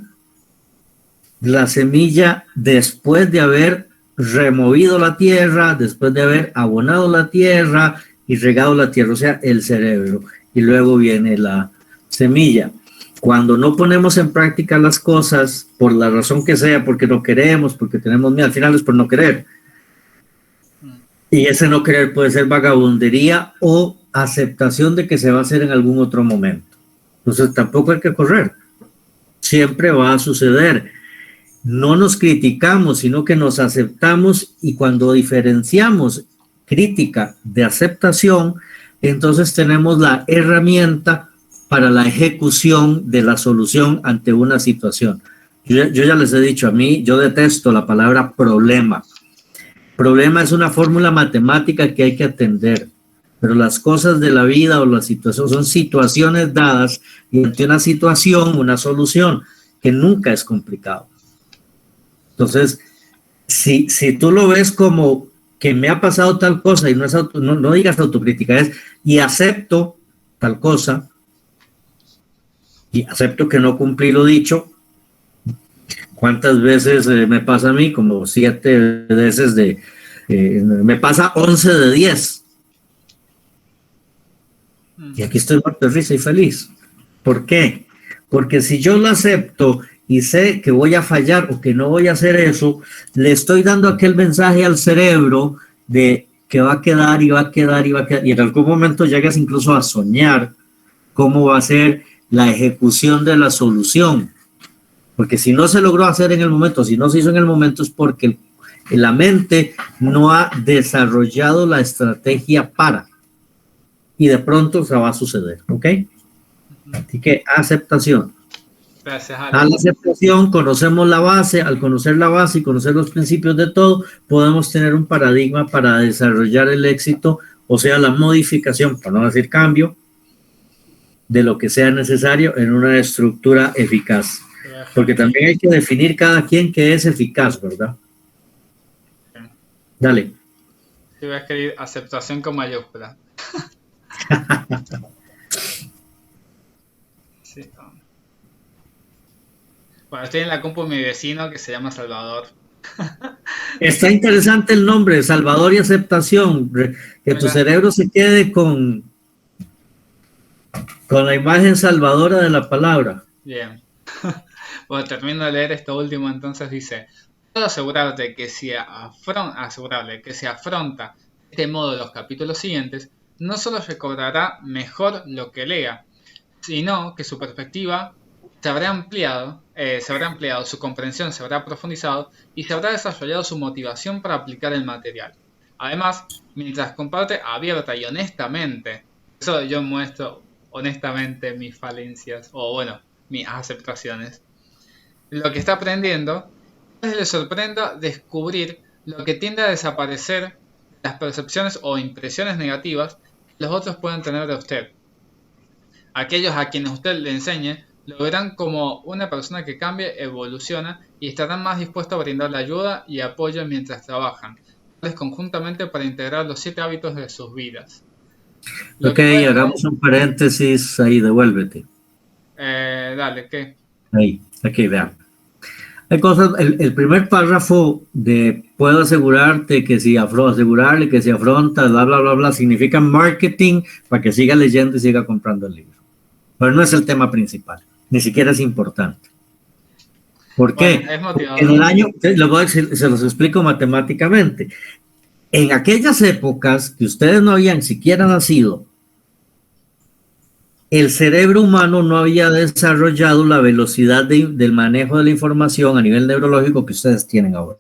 la semilla después de haber removido la tierra, después de haber abonado la tierra y regado la tierra, o sea, el cerebro, y luego viene la semilla. Cuando no ponemos en práctica las cosas, por la razón que sea, porque no queremos, porque tenemos miedo, al final es por no querer. Y ese no querer puede ser vagabundería o aceptación de que se va a hacer en algún otro momento. Entonces tampoco hay que correr. Siempre va a suceder. No nos criticamos, sino que nos aceptamos, y cuando diferenciamos crítica de aceptación, entonces tenemos la herramienta para la ejecución de la solución ante una situación. Yo ya les he dicho, a mí, yo detesto la palabra problema. Problema es una fórmula matemática que hay que atender, pero las cosas de la vida o las situaciones son situaciones dadas y ante una situación, una solución, que nunca es complicado. Entonces, si tú lo ves como que me ha pasado tal cosa y no digas autocrítica, es y acepto tal cosa y acepto que no cumplí lo dicho. ¿Cuántas veces me pasa a mí? Como 7 veces me pasa 11 de 10. Y aquí estoy muerto de risa y feliz. ¿Por qué? Porque si yo lo acepto y sé que voy a fallar o que no voy a hacer eso, le estoy dando aquel mensaje al cerebro de que va a quedar y va a quedar y va a quedar. Y en algún momento llegas incluso a soñar cómo va a ser la ejecución de la solución. Porque si no se logró hacer en el momento, si no se hizo en el momento, es porque la mente no ha desarrollado la estrategia para. Y de pronto se va a suceder, ¿ok? Así que aceptación. Gracias, A Ale. la aceptación conocemos la base, al conocer la base y conocer los principios de todo, podemos tener un paradigma para desarrollar el éxito, o sea, la modificación, para no decir cambio, de lo que sea necesario en una estructura eficaz. Porque también hay que definir cada quien qué es eficaz, ¿verdad? Dale. Sí, voy a escribir aceptación con mayúscula. Sí. Bueno, estoy en la compu de mi vecino que se llama Salvador. Está interesante el nombre, Salvador y aceptación. Que tu cerebro se quede con la imagen salvadora de la palabra. Bien. Bueno, termino de leer esto último, entonces dice: puedo asegurarte que si asegurarle que si afronta de este modo los capítulos siguientes, no solo recobrará mejor lo que lea, sino que su perspectiva se habrá ampliado, su comprensión se habrá profundizado y se habrá desarrollado su motivación para aplicar el material. Además, mientras comparte abierta y honestamente, eso yo muestro honestamente mis falencias, o bueno, mis aceptaciones, lo que está aprendiendo, le sorprenda descubrir lo que tiende a desaparecer, las percepciones o impresiones negativas que los otros pueden tener de usted. Aquellos a quienes usted le enseñe lo verán como una persona que cambia, evoluciona y estarán más dispuestos a brindarle ayuda y apoyo mientras trabajan, conjuntamente para integrar los 7 hábitos de sus vidas. Ok, hagamos un paréntesis ahí, devuélvete. Dale, ¿qué? Ahí, aquí, vean. Hay cosas, el primer párrafo de puedo asegurarte que si asegurarle que si afronta, bla, bla, bla, bla, significa marketing para que siga leyendo y siga comprando el libro. Pero no es el tema principal, ni siquiera es importante. ¿Por qué? Bueno, es motivador. En el año, se los explico matemáticamente. En aquellas épocas que ustedes no habían siquiera nacido, el cerebro humano no había desarrollado la velocidad del manejo de la información a nivel neurológico que ustedes tienen ahora.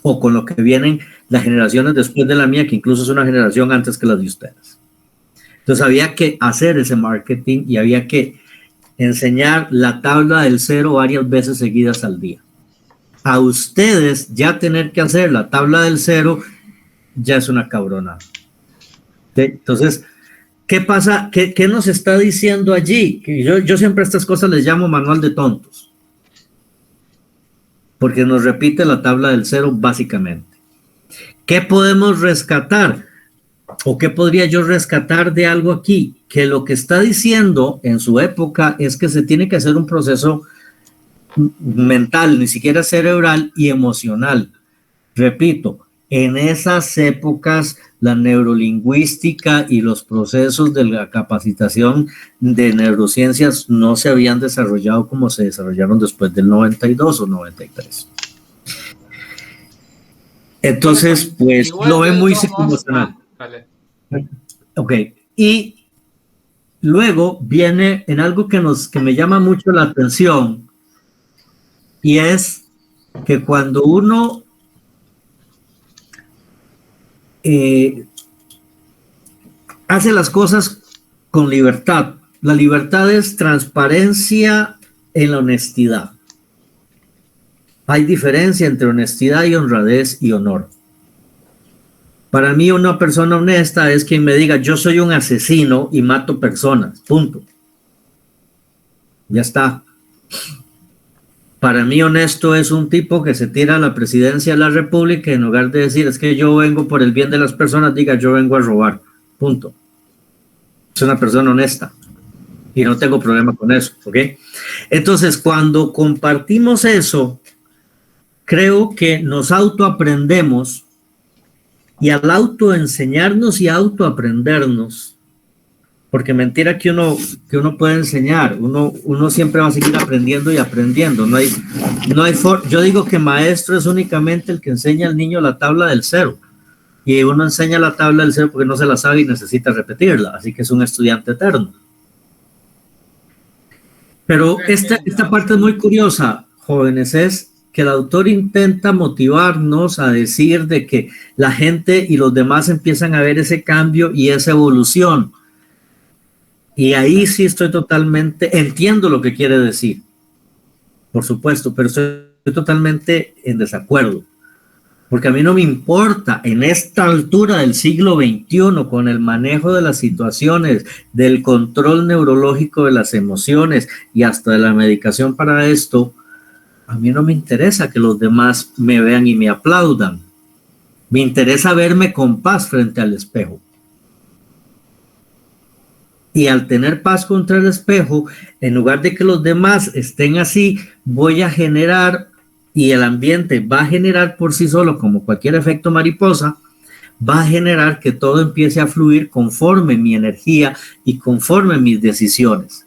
O con lo que vienen las generaciones después de la mía, que incluso es una generación antes que las de ustedes. Entonces había que hacer ese marketing y había que enseñar la tabla del 0 varias veces seguidas al día. A ustedes ya tener que hacer la tabla del 0 ya es una cabronada. Entonces, ¿qué pasa? ¿Qué nos está diciendo allí? Que yo siempre a estas cosas les llamo manual de tontos. Porque nos repite la tabla del 0 básicamente. ¿Qué podemos rescatar? ¿O qué podría yo rescatar de algo aquí? Que lo que está diciendo en su época es que se tiene que hacer un proceso mental, ni siquiera cerebral y emocional. Repito, en esas épocas la neurolingüística y los procesos de la capacitación de neurociencias no se habían desarrollado como se desarrollaron después del 92 o 93. Entonces, pues lo ve muy psicoemocional. Vale. Ok, y luego viene en algo que me llama mucho la atención, y es que cuando uno hace las cosas con libertad, la libertad es transparencia en la honestidad. Hay diferencia entre honestidad y honradez y honor. Para mí una persona honesta es quien me diga yo soy un asesino y mato personas, punto. Ya está. Para mí honesto es un tipo que se tira a la presidencia de la República y en lugar de decir es que yo vengo por el bien de las personas, diga yo vengo a robar, punto. Es una persona honesta y no tengo problema con eso, ¿ok? Entonces cuando compartimos eso, creo que nos autoaprendemos y al autoenseñarnos y autoaprendernos, porque mentira que uno puede enseñar, uno siempre va a seguir aprendiendo y aprendiendo, yo digo que maestro es únicamente el que enseña al niño la tabla del cero, y uno enseña la tabla del cero porque no se la sabe y necesita repetirla, así que es un estudiante eterno. Pero esta parte es muy curiosa, jóvenes, es que el autor intenta motivarnos a decir de que la gente y los demás empiezan a ver ese cambio y esa evolución. Y ahí sí estoy totalmente, entiendo lo que quiere decir, por supuesto, pero estoy totalmente en desacuerdo. Porque a mí no me importa en esta altura del siglo XXI, con el manejo de las situaciones, del control neurológico de las emociones y hasta de la medicación para esto, a mí no me interesa que los demás me vean y me aplaudan. Me interesa verme con paz frente al espejo. Y al tener paz contra el espejo, en lugar de que los demás estén así, voy a generar, y el ambiente va a generar por sí solo, como cualquier efecto mariposa, va a generar que todo empiece a fluir conforme mi energía y conforme mis decisiones.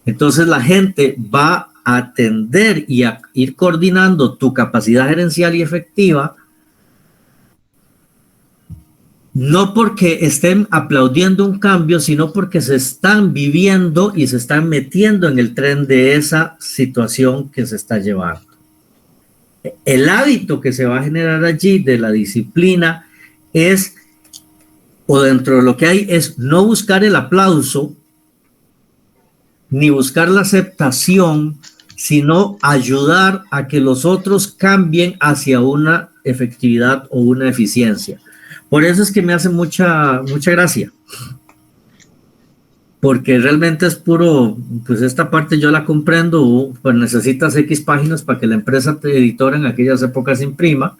Entonces la gente va a atender y a ir coordinando tu capacidad gerencial y efectiva, no porque estén aplaudiendo un cambio, sino porque se están viviendo y se están metiendo en el tren de esa situación que se está llevando. El hábito que se va a generar allí de la disciplina es, o dentro de lo que hay, es no buscar el aplauso, ni buscar la aceptación, sino ayudar a que los otros cambien hacia una efectividad o una eficiencia. Por eso es que me hace mucha gracia. Porque realmente es puro, pues esta parte yo la comprendo, pues necesitas X páginas para que la empresa editora en aquellas épocas imprima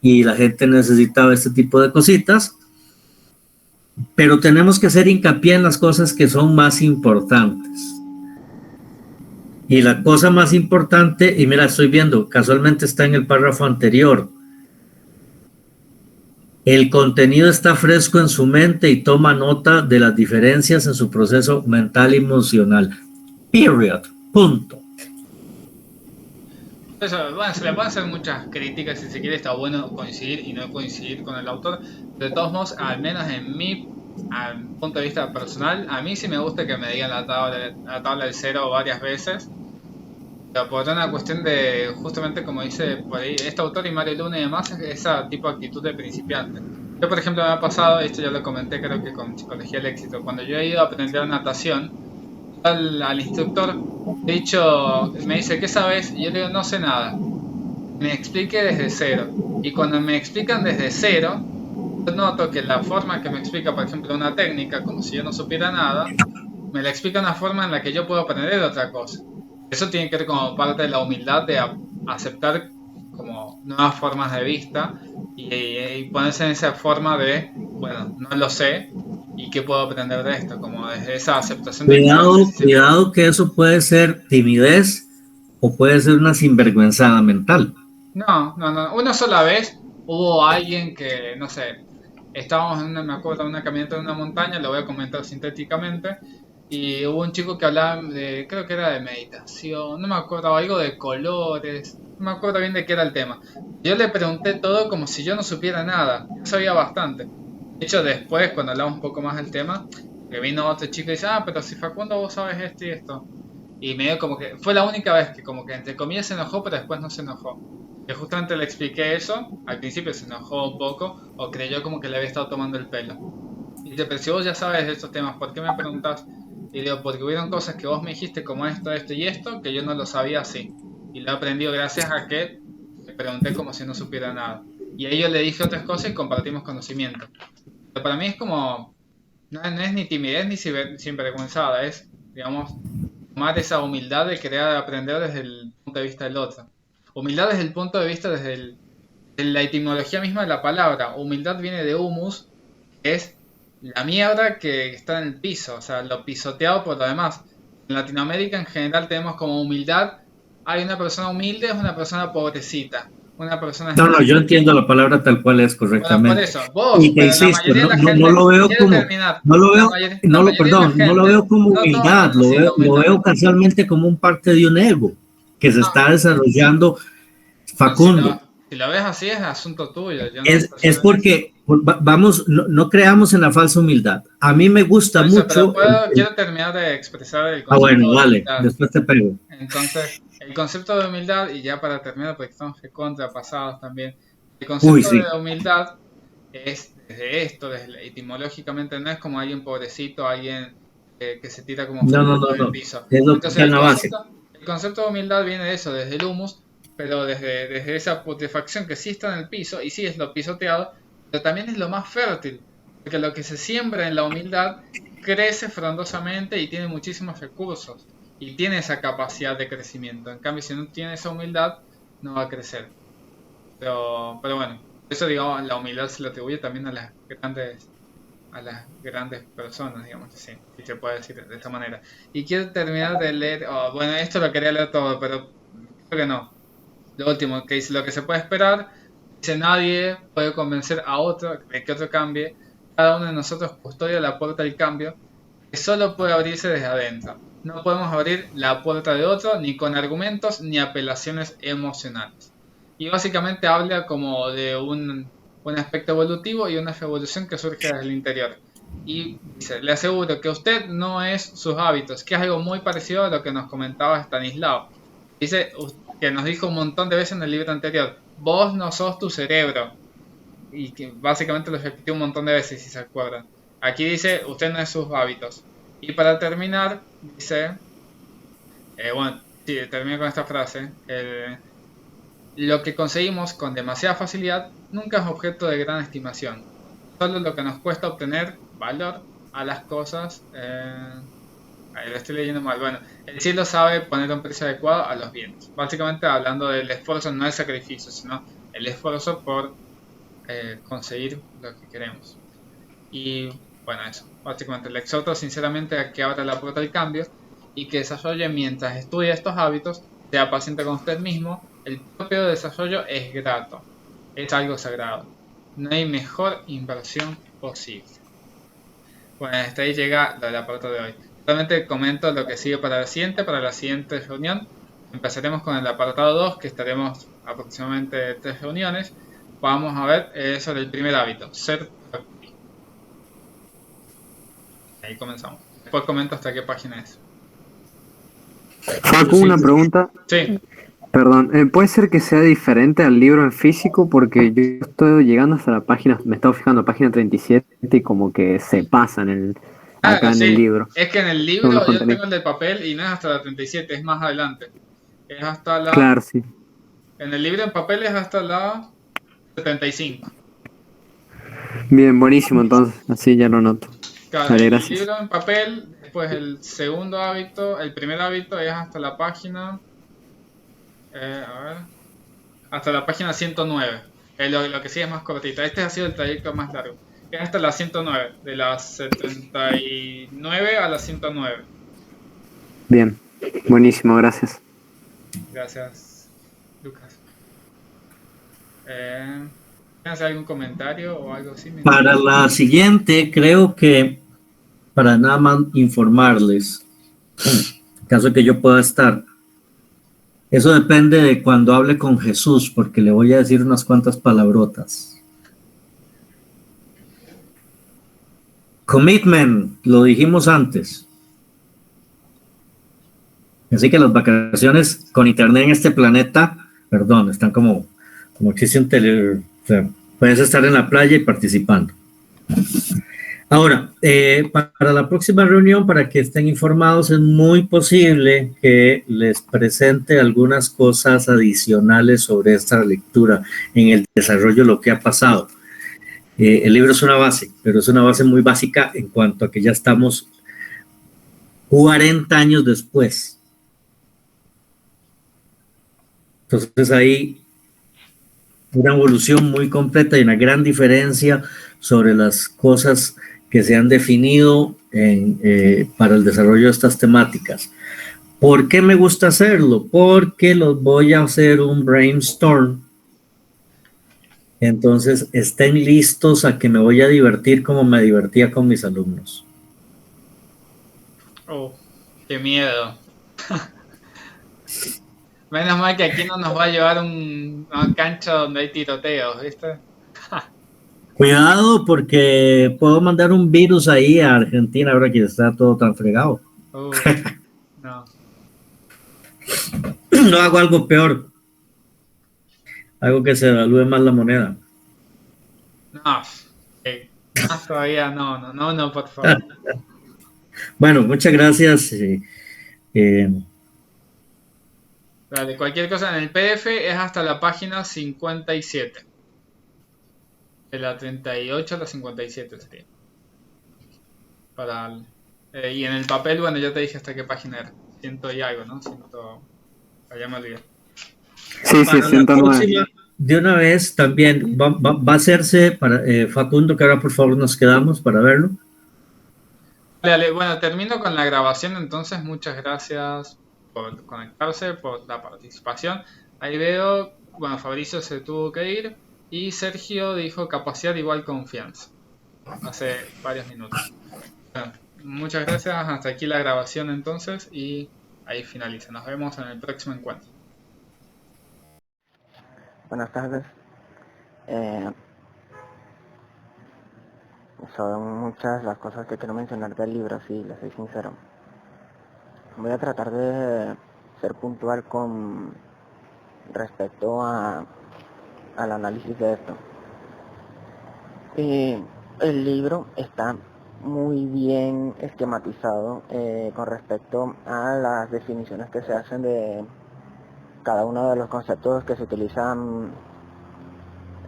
y la gente necesitaba este tipo de cositas, pero tenemos que hacer hincapié en las cosas que son más importantes. Y la cosa más importante, y mira, estoy viendo, casualmente está en el párrafo anterior, el contenido está fresco en su mente y toma nota de las diferencias en su proceso mental y emocional. Period. Punto. Eso, bueno, se le pueden hacer muchas críticas, si se quiere está bueno coincidir y no coincidir con el autor. De todos modos, al menos en mi punto de vista personal, a mí sí me gusta que me digan la tabla del cero varias veces. Pero por una cuestión de, justamente como dice por ahí este autor y Mario Luna y demás, es esa tipo de actitud de principiante. Yo, por ejemplo, me ha pasado, esto ya lo comenté creo que con Psicología del Éxito, cuando yo he ido a aprender natación, al instructor he dicho, me dice, ¿qué sabes? Y yo le digo, no sé nada. Me explique desde cero. Y cuando me explican desde cero, yo noto que la forma que me explica, por ejemplo, una técnica, como si yo no supiera nada, me la explica una forma en la que yo puedo aprender otra cosa. Eso tiene que ver como parte de la humildad de aceptar como nuevas formas de vista y ponerse en esa forma de, bueno, no lo sé y qué puedo aprender de esto, como desde esa aceptación. Cuidado que eso puede ser timidez o puede ser una sinvergüenzada mental. No. Una sola vez hubo alguien que, no sé, estábamos me acuerdo, en una caminata en una montaña, lo voy a comentar sintéticamente. Y hubo un chico que hablaba de, creo que era de meditación, no me acuerdo, algo de colores, no me acuerdo bien de qué era el tema. Yo le pregunté todo como si yo no supiera nada, yo sabía bastante. De hecho, después, cuando hablamos un poco más del tema, que vino otro chico y dice, pero si Facundo vos sabes esto y esto. Y me dio como que, fue la única vez que como que entre comillas se enojó, pero después no se enojó. Que justamente le expliqué eso, al principio se enojó un poco, o creyó como que le había estado tomando el pelo. Y dice, pero si vos ya sabes de estos temas, ¿por qué me preguntás? Y digo, porque hubieron cosas que vos me dijiste como esto y esto, que yo no lo sabía así. Y lo he aprendido gracias a que le pregunté como si no supiera nada. Y a ellos le dije otras cosas y compartimos conocimiento. Pero para mí es como, no es ni timidez ni sinvergüenzada, es, digamos, tomar esa humildad de querer aprender desde el punto de vista del otro. Humildad desde el punto de vista de la etimología misma de la palabra. Humildad viene de humus, que es la mierda que está en el piso, o sea, lo pisoteado por lo demás. En Latinoamérica en general tenemos como humildad, hay una persona humilde, es una persona pobrecita, una persona... No, yo entiendo la palabra tal cual es Bueno, por correctamente. eso, vos, Y te pero la insisto, mayoría de la no gente lo veo quiere como, terminar. no lo La veo, mayoría, no la lo, mayoría de la perdón, no lo gente, veo como no todos humildad, necesitan lo humildad. veo casualmente como un parte de un ego que se No, está desarrollando bueno, Facundo. si lo ves así es asunto tuyo. Yo no Es personalmente. porque, vamos, no creamos en la falsa humildad. A mí me gusta Por eso, pero mucho. quiero terminar de expresar el Ah, concepto bueno, de dale, humildad. después te pego. Entonces, el concepto de humildad, y ya para terminar, porque estamos contrapasados también, el Uy, concepto sí. de humildad es desde esto, etimológicamente no es como alguien pobrecito, alguien que se tira como flotando en el No. piso. Es lo que Entonces, está en la base. el concepto de humildad viene de eso, desde el humus, pero desde esa putrefacción que sí está en el piso, y sí es lo pisoteado, pero también es lo más fértil, porque lo que se siembra en la humildad crece frondosamente y tiene muchísimos recursos, y tiene esa capacidad de crecimiento. En cambio, si no tiene esa humildad, no va a crecer. Pero bueno, eso, digamos, la humildad se le atribuye también a las grandes personas, digamos así, si se puede decir de esta manera. Y quiero terminar de leer, bueno, esto lo quería leer todo, pero creo que no. Lo último, que dice, lo que se puede esperar, dice, nadie puede convencer a otro de que otro cambie, cada uno de nosotros custodia la puerta del cambio, que solo puede abrirse desde adentro. No podemos abrir la puerta de otro ni con argumentos ni apelaciones emocionales. Y básicamente habla como de un aspecto evolutivo y una revolución que surge desde el interior. Y dice, le aseguro que usted no es sus hábitos, que es algo muy parecido a lo que nos comentaba Stanislao. Dice que nos dijo un montón de veces en el libro anterior, vos no sos tu cerebro. Y que básicamente lo repitió un montón de veces, si se acuerdan. Aquí dice, usted no es sus hábitos. Y para terminar, dice, bueno, sí, termino con esta frase, lo que conseguimos con demasiada facilidad nunca es objeto de gran estimación. Solo lo que nos cuesta obtener valor a las cosas. Ahí lo estoy leyendo mal. Bueno, el cielo sabe poner un precio adecuado a los bienes. Básicamente hablando del esfuerzo, no el sacrificio, sino el esfuerzo por conseguir lo que queremos. Y bueno, eso. Básicamente le exhorto sinceramente a que abra la puerta al cambio y que desarrolle mientras estudia estos hábitos, sea paciente con usted mismo. El propio desarrollo es grato, es algo sagrado. No hay mejor inversión posible. Bueno, hasta ahí llega lo de la parte de hoy. Solamente comento lo que sigue para la siguiente reunión. Empezaremos con el apartado 2, que estaremos aproximadamente 3 reuniones. Vamos a ver sobre el primer hábito, ser proactivo. Ahí comenzamos. Después comento hasta qué página es. Facu, una pregunta. Sí. Perdón, ¿puede ser que sea diferente al libro en físico? Porque yo estoy llegando hasta la página, me estaba fijando, página 37 y como que se pasa acá en el libro. Es que en el libro yo tengo el de papel y no es hasta la 37, es más adelante. Es hasta la... Claro, sí. En el libro en papel es hasta la 75. Bien, buenísimo, entonces, así ya lo noto. Claro, Vale, el gracias. libro en papel, después el segundo hábito, el primer hábito es hasta la página... hasta la página 109. Lo que sí es más cortita. Este ha sido el trayecto más largo. Es hasta la 109. De las 79 a la 109. Bien, buenísimo, gracias. Gracias, Lucas. ¿Tienes algún comentario o algo así? Para la siguiente, creo que para nada más informarles, en caso de que yo pueda estar, eso depende de cuando hable con Jesús, porque le voy a decir unas cuantas palabrotas. Commitment, lo dijimos antes. Así que las vacaciones con internet en este planeta, perdón, están como existe un tele, o sea, puedes estar en la playa y participando. Ahora, para la próxima reunión, para que estén informados, es muy posible que les presente algunas cosas adicionales sobre esta lectura en el desarrollo de lo que ha pasado. El libro es una base, pero es una base muy básica en cuanto a que ya estamos 40 años después. Entonces ahí una evolución muy completa y una gran diferencia sobre las cosas que se han definido para el desarrollo de estas temáticas. ¿Por qué me gusta hacerlo? Porque los voy a hacer un brainstorm. Entonces estén listos a que me voy a divertir como me divertía con mis alumnos. Oh, qué miedo. Menos mal que aquí no nos va a llevar una cancha donde hay tiroteos, ¿viste? Cuidado porque puedo mandar un virus ahí a Argentina ahora que está todo tan fregado. No. No hago algo peor, algo que se devalúe más la moneda. No. Más todavía no, por favor. Bueno, muchas gracias. Eh, Vale, cualquier cosa en el PDF es hasta la página 57. De la 38 a la 57 sería. Y en el papel, bueno, ya te dije hasta qué página era. 100 y algo, ¿no? 100, ya me olvidé. Sí, para la 109. próxima, de una vez también va a hacerse para Facundo, que ahora por favor nos quedamos para verlo. Dale, bueno, termino con la grabación, entonces muchas gracias por conectarse, por la participación. Ahí veo, bueno, Fabricio se tuvo que ir y Sergio dijo capacidad igual confianza, hace varios minutos. Bueno, muchas gracias, hasta aquí la grabación entonces y ahí finaliza. Nos vemos en el próximo encuentro. Buenas tardes. Son muchas las cosas que quiero mencionar del libro, sí, les soy sincero. Voy a tratar de ser puntual con respecto al análisis de esto. El libro está muy bien esquematizado con respecto a las definiciones que se hacen de cada uno de los conceptos que se utilizan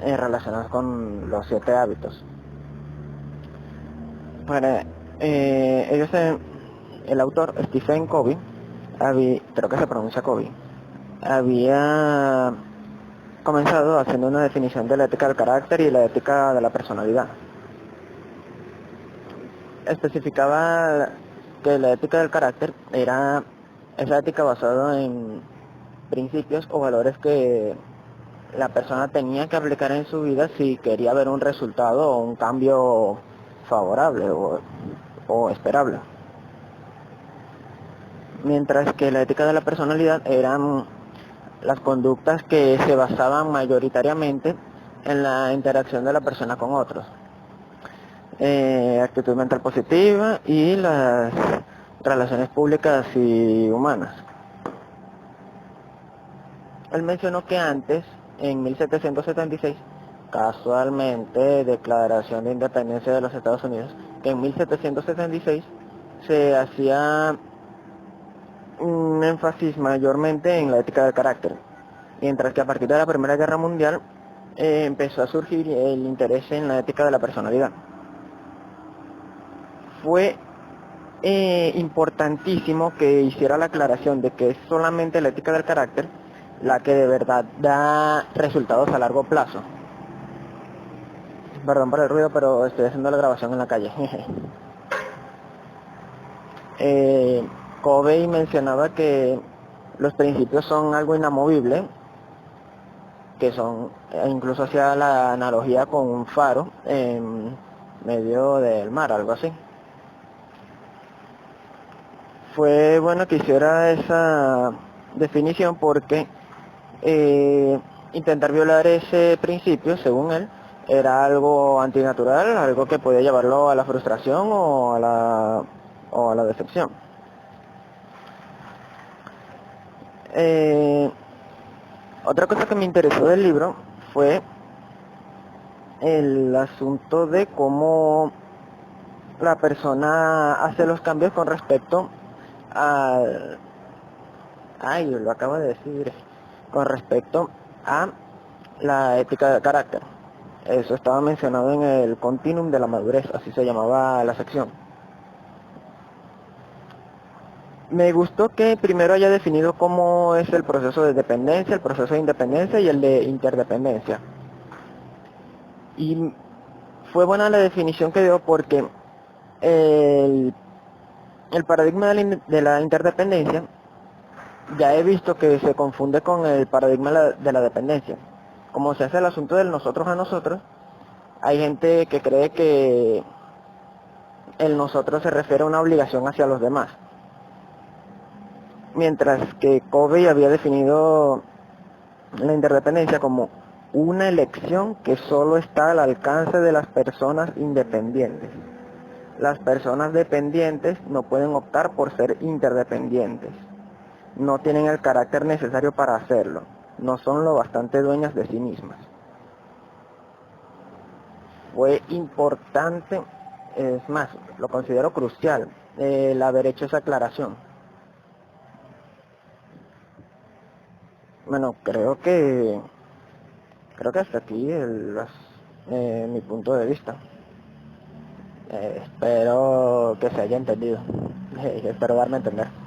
relacionados con los 7 hábitos. El autor Stephen Covey, creo que se pronuncia Covey, había comenzado haciendo una definición de la ética del carácter y la ética de la personalidad. Especificaba que la ética del carácter era esa ética basada en principios o valores que la persona tenía que aplicar en su vida si quería ver un resultado o un cambio favorable o esperable. Mientras que la ética de la personalidad eran las conductas que se basaban mayoritariamente en la interacción de la persona con otros. Actitud mental positiva y las relaciones públicas y humanas. Él mencionó que antes, en 1776, casualmente, Declaración de Independencia de los Estados Unidos, que en 1776 se hacía un énfasis mayormente en la ética del carácter, mientras que a partir de la Primera Guerra Mundial empezó a surgir el interés en la ética de la personalidad. Fue importantísimo que hiciera la aclaración de que es solamente la ética del carácter la que de verdad da resultados a largo plazo. Perdón por el ruido, pero estoy haciendo la grabación en la calle. Covey mencionaba que los principios son algo inamovible, que son, incluso hacía la analogía con un faro en medio del mar, algo así. Fue bueno que hiciera esa definición porque intentar violar ese principio, según él, era algo antinatural, algo que podía llevarlo a la frustración o a la decepción. Otra cosa que me interesó del libro fue el asunto de cómo la persona hace los cambios con respecto al... Ay, lo acabo de decir. Con respecto a la ética de carácter. Eso estaba mencionado en el Continuum de la Madurez, así se llamaba la sección. Me gustó que primero haya definido cómo es el proceso de dependencia, el proceso de independencia y el de interdependencia. Y fue buena la definición que dio porque el paradigma de la interdependencia ya he visto que se confunde con el paradigma de la dependencia. Como se hace el asunto del nosotros a nosotros, hay gente que cree que el nosotros se refiere a una obligación hacia los demás. Mientras que Covey había definido la interdependencia como una elección que solo está al alcance de las personas independientes. Las personas dependientes no pueden optar por ser interdependientes. No tienen el carácter necesario para hacerlo. No son lo bastante dueñas de sí mismas. Fue importante, es más, lo considero crucial, el haber hecho esa aclaración. Bueno, creo que hasta aquí mi punto de vista. Espero que se haya entendido. Espero darme a entender.